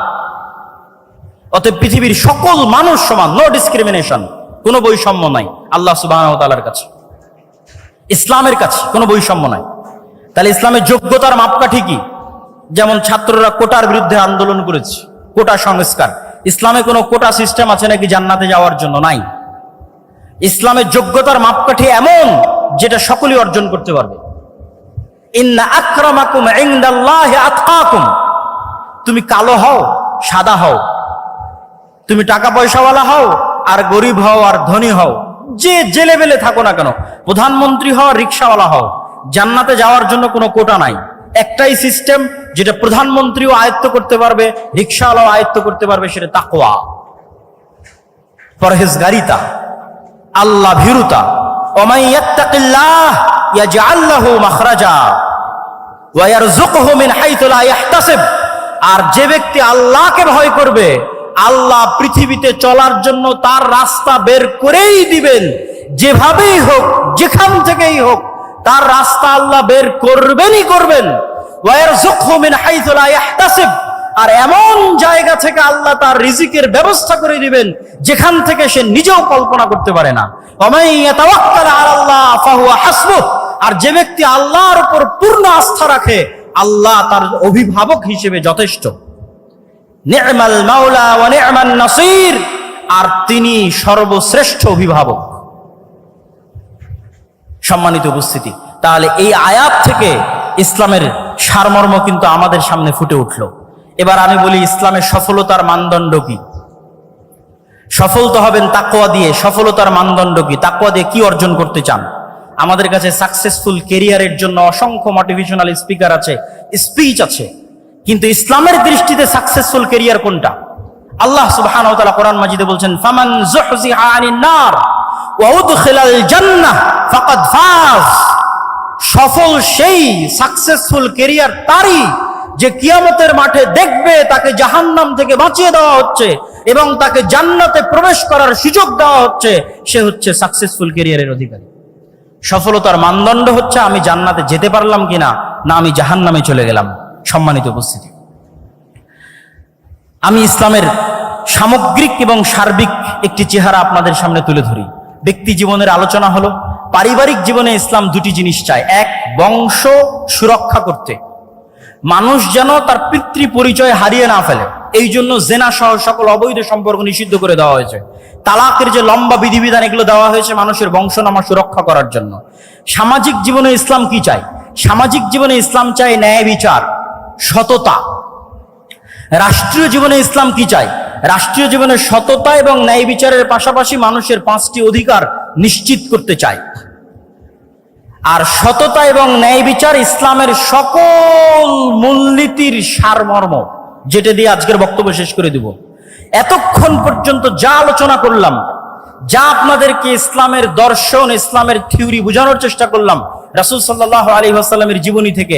অতএব পৃথিবীর সকল মানুষ সমান, নো ডিসক্রিমিনেশন, কোনো বৈষম্য নাই আল্লাহ সুবহানাহু ওয়া তাআলার কাছে। ইসলামের কাছে কোনো বৈষম্য নাই। তাহলে ইসলামের যোগ্যতার মাপকাঠি কি? যেমন ছাত্ররা কোটার বিরুদ্ধে আন্দোলন করেছে, কোটা সংস্কার। ইসলামে কোনো কোটা সিস্টেম আছে নাকি জান্নাতে যাওয়ার জন্য? নাই। ইসলামের যোগ্যতার মাপকাঠি এমন যেটা সকলেই অর্জন করতে পারবে। ইন্না আকরামাকুম ইনদাল্লাহি আতকাকুম, তুমি কালো হও সাদা হও, তুমি টাকা পয়সাওয়ালা হও আর গরিব হও আর ধনী হও, যে লেভেলে থাকো না কেন, প্রধানমন্ত্রী হও রিকশাওয়ালা হও, জান্নাতে যাওয়ার জন্য কোনো কোটা নাই। একটাই সিস্টেম যেটা প্রধানমন্ত্রীও আয়ত্ত করতে পারবে, রিকশাওয়ালাও আয়ত্ত করতে পারবে, সেটা তাকওয়া, পরহেজগারিতা, আল্লাহ ভীরুতা। ওমাই ইয়াত্তাকিল্লাহ ইয়াজআল লাহু মাখরাজা ওয়া ইয়ারযুকহু মিন হাইথু লা ইয়াহতাসিব, আর যে ব্যক্তি আল্লাহকে ভয় করবে, আল্লাহ পৃথিবীতে চলার জন্য তার রাস্তা বের করেই দিবেন। যেভাবেই হোক, যেখান থেকেই হোক, তার রাস্তা আল্লাহ বের করবেনই করবেন। ওয়া ইয়ারযুকহু মিন হাইথু লা ইয়াহতাসিব, আর এমন জায়গা থেকে আল্লাহ তার রিজিকের ব্যবস্থা করে দিবেন যেখান থেকে সে নিজেও কল্পনা করতে পারে না। ওয়া মান ইয়াতাওয়াক্কাল আলাল্লাহ ফাহুয়া হাসবুহ, আর যে ব্যক্তি আল্লাহর উপর পূর্ণ আস্থা রাখে আল্লাহ তার অভিভাবক হিসেবে যথেষ্ট। নি'মাল মাওলা ওয়া নি'মান নাসির, আর তিনি সর্বশ্রেষ্ঠ অভিভাবক। সম্মানিত উপস্থিতি, তাহলে এই আয়াত থেকে ইসলামের সারমর্ম কিন্তু আমাদের সামনে ফুটে উঠল। এবার আমি বলি ইসলামের সফলতার মানদণ্ড কি? সফল তো হবেন তাকওয়া দিয়ে। সফলতার মানদণ্ড কি? তাকওয়া দিয়ে কি অর্জন করতে চান? আমাদের কাছে সাকসেসফুল কেরিয়ারের জন্য অসংখ্য মোটিভেশনাল স্পিকার আছে, স্পিচ আছে, কিন্তু ইসলামের দৃষ্টিতে সাকসেসফুল কেরিয়ার কোনটা? আল্লাহ সুবহানাহু ওয়া তাআলা কোরআন মাজিদে বলছেন, ফামান যুহজিহা আনিন নার ওয়া উদখিলাল জান্নাহ ফাকাদ ফাজ। সফল সেই, সাকসেসফুল কেরিয়ার তারই যে কিয়ামতের মাঠে দেখবে তাকে জাহান্নাম থেকে বাঁচিয়ে দেওয়া হচ্ছে এবং তাকে জান্নাতে প্রবেশ করার সুযোগ দেওয়া হচ্ছে। সে হচ্ছে সাকসেসফুল কেরিয়ারের অধিকারী। সফলতার মানদণ্ড হচ্ছে আমি জান্নাতে যেতে পারলাম কিনা, না আমি জাহান্নামে চলে গেলাম। সম্মানিত উপস্থিতি, আমি ইসলামের সামগ্রিক এবং সার্বিক একটি চেহারা আপনাদের সামনে তুলে ধরি। ব্যক্তি জীবনের আলোচনা হলো, পারিবারিক জীবনে ইসলাম দুটি জিনিস চায়। এক, বংশ সুরক্ষা করতে, মানুষ যেন তার পিতৃ পরিচয় হারিয়ে না ফেলে। এই জন্য জেনা সহ সকল অবৈধ সম্পর্ক নিষিদ্ধ করে দেওয়া হয়েছে। তালাকের যে লম্বা বিধিবিধান এগুলো দেওয়া হয়েছে মানুষের বংশনামা সুরক্ষা করার জন্য। সামাজিক জীবনে ইসলাম কি চায়? সামাজিক জীবনে ইসলাম চায় ন্যায় বিচার, সততা। রাষ্ট্রীয় জীবনে ইসলাম কি চায়? রাষ্ট্রীয় জীবনে সততা এবং ন্যায় বিচারের পাশাপাশি মানুষের 5টি অধিকার নিশ্চিত করতে চায়। আর সততা এবং ন্যায় বিচার ইসলামের সকল মূলনীতির সারমর্ম, যেটা দিয়ে আজকের বক্তব্য শেষ করে দিব। এতক্ষণ পর্যন্ত যা আলোচনা করলাম, যা আপনাদেরকে ইসলামের দর্শন, ইসলামের থিওরি বোঝানোর চেষ্টা করলাম রাসূল সাল্লাল্লাহু আলাইহি ওয়াসাল্লামের জীবনী থেকে,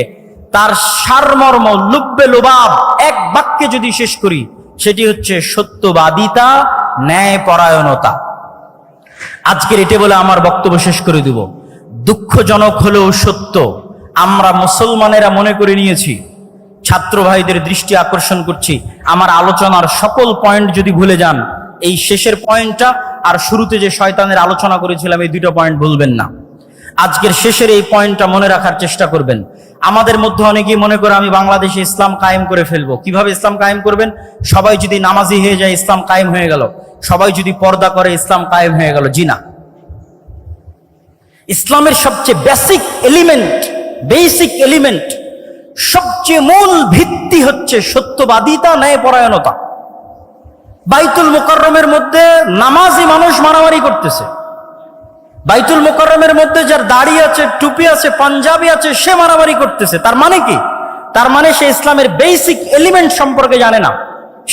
তার সারমর্ম লুব্বে লুবাব এক বাক্যে যদি শেষ করি, সেটি হচ্ছে সত্যবাদিতা, ন্যায়পরায়ণতা। আজকের এটা বলে আমার বক্তব্য শেষ করে দিব। দুঃখজনক হলেও সত্য, আমরা মুসলমানেরা মনে করে নিয়েছি, ছাত্র ভাইদের দৃষ্টি আকর্ষণ করছি, আমার আলোচনার সকল পয়েন্ট যদি ভুলে যান, এই শেষের পয়েন্টটা আর শুরুতে যে শয়তানের আলোচনা করেছিলাম এই দুটো পয়েন্ট ভুলবেন না। আজকের শেষের এই পয়েন্টটা মনে রাখার চেষ্টা করবেন। আমাদের মধ্যে অনেকেই মনে করে আমি বাংলাদেশে ইসলাম কায়েম করে ফেলবো। কিভাবে ইসলাম কায়েম করবেন? সবাই যদি নামাজি হয়ে যায় ইসলাম কায়েম হয়ে গেল, সবাই যদি পর্দা করে ইসলাম কায়েম হয়ে গেল। জি না, ইসলামের সবচেয়ে বেসিক এলিমেন্ট, সবচেয়ে মূল ভিত্তি হচ্ছে সত্যবাদিতা, ন্যায়পরায়ণতা। বাইতুল মুকাররমের মধ্যে নামাজি মানুষ মারামারি করতেছে, বাইতুল মুকাররমের মধ্যে যার দাড়ি আছে, টুপি আছে, পাঞ্জাবি আছে, সে মারামারি করতেছে। তার মানে কি? তার মানে সে ইসলামের বেসিক এলিমেন্ট সম্পর্কে জানে না।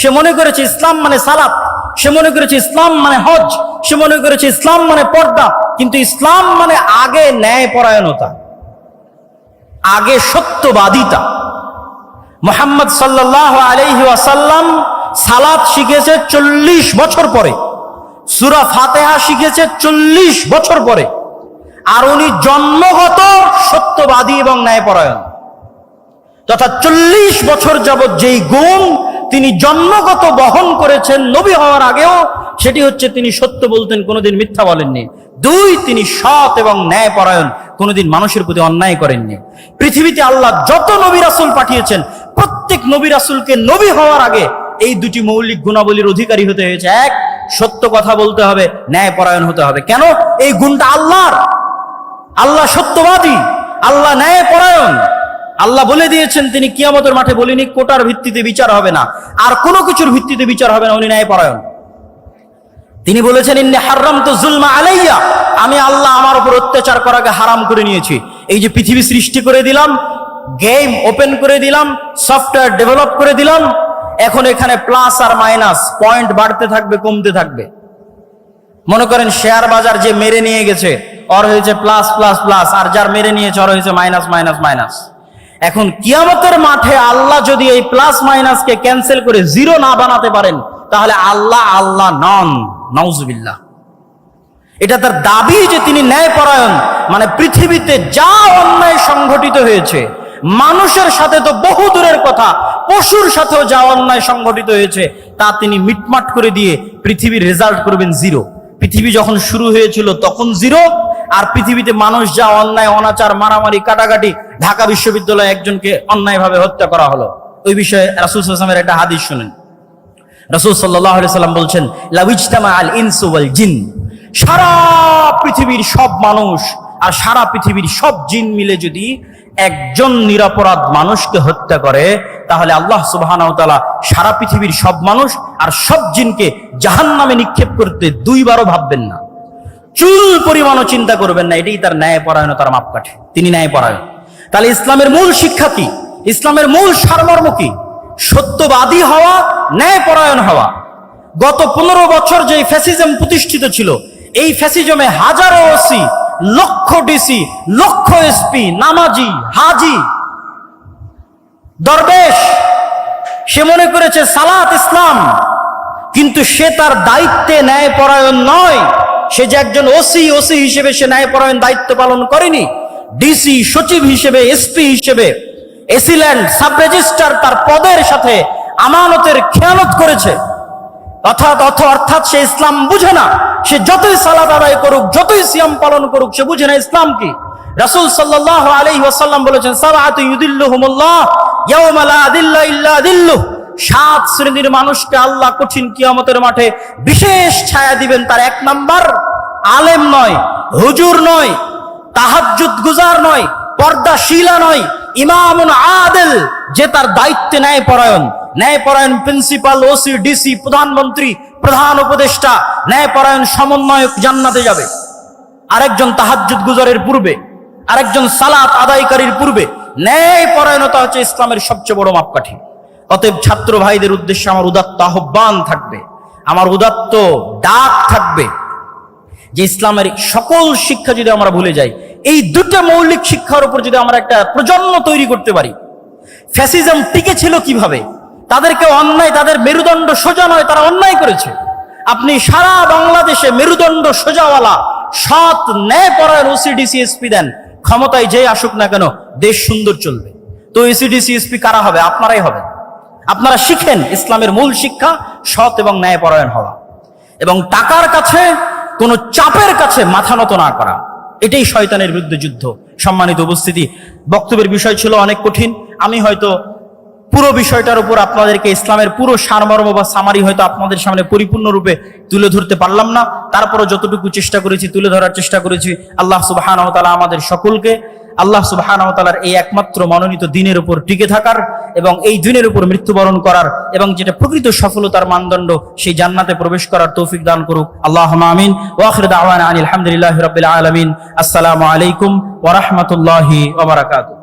সে মনে করেছে ইসলাম মানে সালাত, সে মনে করেছে ইসলাম মানে হজ, সে মনে করেছে ইসলাম মানে পর্দা। কিন্তু ইসলাম মানে আগে ন্যায়পরায়ণতা, আগে সত্যবাদিতা। মুহাম্মদ সাল্লাল্লাহু আলাইহি ওয়াসাল্লাম সালাত শিখেছে 40 বছর পরে, সূরা ফাতিহা শিখেছে 40 বছর পরে, আর উনি জন্মগত সত্যবাদী এবং ন্যায়পরায়ণ। তথা 40 বছর যাবৎ যেই গুণ তিনি জন্মগত বহন করেছেন নবী হওয়ার আগেও, সেটি হচ্ছে তিনি সত্য বলতেন, কোনোদিন মিথ্যা বলেননি। 2, তিনি সৎ এবং ন্যায়পরায়ণ, কোনোদিন মানুষের প্রতি অন্যায় করেননি। পৃথিবীতে আল্লাহ যত নবী রাসূল পাঠিয়েছেন, প্রত্যেক নবী রাসূলকে নবী হওয়ার আগে এই দুটি মৌলিক গুণাবলীর অধিকারী হতে হয়েছে। এক, সত্য কথা বলতে হবে, ন্যায়পরায়ণ হতে হবে। কেন? এই গুণটা আল্লাহর। আল্লাহ সত্যবাদী, আল্লাহ ন্যায়পরায়ণ। আল্লাহ বলে দিয়েছেন, তিনি কিয়ামতের মাঠে বলিনি কোটার ভিত্তিতে বিচার হবে না, আর কোনো কিছুর ভিত্তিতে বিচার হবে না, উনি ন্যায়পরায়ণ। তিনি বলেছেন, ইন্নী হারামতু যুলমা আলাইয়া, আমি আল্লাহ আমার উপর অত্যাচার করাকে হারাম করে নিয়েছি। এই যে পৃথিবী সৃষ্টি করে দিলাম, গেম ওপেন করে দিলাম, সফটওয়্যার ডেভেলপ করে দিলাম, এখন এখানে প্লাস আর মাইনাস পয়েন্ট বাড়তে থাকবে, কমতে থাকবে। মনে করেন শেয়ার বাজার যে মেরে নিয়ে গেছে ওর হয়েছে প্লাস প্লাস প্লাস, আর যার মেরে নিয়েছে ওর হয়েছে মাইনাস মাইনাস মাইনাস। এখন কিয়ামতের মাঠে আল্লাহ যদি এই প্লাস মাইনাসকে ক্যান্সেল করে জিরো না বানাতে পারেন, তাহলে আল্লাহ নন। নাউজুবিল্লাহ। এটা তার দাবি যে তিনি ন্যায়পরায়ণ। মানে পৃথিবীতে যা অন্যায় সংঘটিত হয়েছে, মানুষের সাথে তো বহু দূরের কথা, পশুর সাথেও যা অন্যায় সংঘটিত হয়েছে তা তিনি মিটমাট করে দিয়ে পৃথিবীর রেজাল্ট করবেন জিরো। পৃথিবী যখন শুরু হয়েছিল তখন জিরো, আর পৃথিবীতে মানুষ যা অন্যায় অনাচার মারামারি কাটাকাটি, ঢাকা বিশ্ববিদ্যালয়ে একজনকে অন্যায়ভাবে হত্যা করা হলো, ওই বিষয়ে রাসূল সাল্লাল্লাহু আলাইহি ওয়াসাল্লামের একটা হাদিস শুনেন। রাসূল সাল্লাল্লাহু আলাইহি ওয়াসাল্লাম বলছেন, লাউজতামা আল ইনসু ওয়াল জিন, সারা পৃথিবীর সব মানুষ আর সারা পৃথিবীর সব জিন মিলে যদি একজন নিরপরাধ মানুষকে হত্যা করে, তাহলে আল্লাহ সুবহানাহু ওয়া তাআলা সারা পৃথিবীর সব মানুষ আর সব জিনকে জাহান্নামে নিক্ষেপ করতে দুইবারও ভাববেন না, চুল পরিমাণও চিন্তা করবেন না। এটাই তার ন্যায়পরায়ণতার মাপকাঠি, তিনি ন্যায়পরায়ণ। তাহলে ইসলামের মূল শিক্ষা কি? ইসলামের মূল সারমর্ম কি? সত্যবাদী হওয়া, ন্যায়পরায়ণ হওয়া। গত 15 বছর যে ফ্যাসিজম প্রতিষ্ঠিত ছিল, এই ফ্যাসিজমে হাজারো ওসি, লক্ষ ডিসি, লক্ষ এসপি, নামাজি, হাজি, দরবেশ, সে মনে করেছে সালাত ইসলাম, কিন্তু সে তার দায়িত্বে ন্যায়পরায়ণ নয়। সে যে একজন ওসি হিসেবে সে ন্যায়পরায়ণ দায়িত্ব পালন করেনি। ডিসি, সচিব হিসেবে, এসপি হিসেবে, এসিল্যান্ড, সাব রেজিস্ট্রার তার পদের সাথে আমানতের খেয়ানত করেছে। অর্থাৎ সে ইসলাম বুঝে না। সে যতই সালাত আদায় করুক, যতই সিয়াম পালন করুক, সে বুঝে না ইসলাম কি। রাসূল সাল্লাল্লাহু আলাইহি ওয়াসাল্লাম বলেছেন, সাবআতু ইউদিল্লুহুমুল্লাহ ইয়াওমা লা দিল্লা ইল্লা দিল্লুহ, 7 শ্রেণীর মানুষকে আল্লাহ কঠিন কিয়ামতের মাঠে বিশেষ ছায়া দিবেন। তার 1 নাম্বার, আলেম নয়, হুজুর নয়, তাহাজ্জুদ গুজার নয়, পর্দাশীলা নয়, ইমামুন আদিল, যে তার দায়িত্বে ন্যায়পরায়ণ। ন্যায়পরায়ণ প্রিন্সিপাল, ওসি, ডিসি, প্রধানমন্ত্রী, প্রধান উপদেষ্টা, ন্যায়পরায়ণ সমন্বয়ক জান্নাতে যাবে। আরেকজন তাহাজ্জুদ গুজারের পূর্বে, আরেকজন সালাত আদায়কারীর পূর্বে। ন্যায়পরায়ণতা হচ্ছে ইসলামের সবচেয়ে বড় মাপকাঠি। অতএব ছাত্র ভাইদের উদ্দেশ্যে আমার উদাত্ত আহ্বান থাকবে, আমার উদাত্ত ডাক থাকবে যে ইসলামের সকল শিক্ষা যদি আমরা ভুলে যাই, এই দুটো মৌলিক শিক্ষার উপর যদি আমরা একটা প্রজন্ম তৈরি করতে পারি। ফ্যাসিজম টিকে ছিল কিভাবে? তাদেরকে অন্যায়, তাদের মেরুদণ্ড সোজা নয়, তারা অন্যায় করেছে। আপনি সারা বাংলাদেশে মেরুদণ্ড সোজাওয়ালা, সৎ, ন্যায়পরায়ণ ওসিডিসি এসপি দেন, ক্ষমতায় যে আসুক না কেন দেশ সুন্দর চলবে। তো এসিডিসি এসপি কারা হবে? আপনারাই হবে। আপনারা শিখেন ইসলামের মূল শিক্ষা, সৎ এবং ন্যায়পরায়ণ হওয়া, এবং টাকার কাছে, কোন চাপের কাছে মাথা নত না করা। এটাই শয়তানের বিরুদ্ধে যুদ্ধ। সম্মানিত উপস্থিতি, বক্তব্যের বিষয় ছিল অনেক কঠিন। আমি হয়তো পুরো বিষয়টার উপর আপনাদেরকে ইসলামের পুরো সারমর্ম বা সামারি হয়তো আপনাদের সামনে পরিপূর্ণরূপে তুলে ধরতে পারলাম না। তারপরও যতটুকু চেষ্টা করেছি তুলে ধরার চেষ্টা করেছি। আল্লাহ সুবহানাহু ওয়া তাআলা আমাদের সকলকে আল্লাহ সুবহানাহু ওয়া তাআলার এই একমাত্র মনোনীত দ্বীনের উপর টিকে থাকার এবং এই দ্বীনের উপর মৃত্যুবরণ করার এবং যেটা প্রকৃত সফলতার মানদণ্ড, সেই জান্নাতে প্রবেশ করার তৌফিক দান করুক। আল্লাহুম্মা আমিন। ওয়া আখিরু দাওয়ানা আনিল হামদুলিল্লাহি রাব্বিল আলামিন। আসসালামু আলাইকুম ওয়া রাহমাতুল্লাহি ওয়া বারাকাতুহু।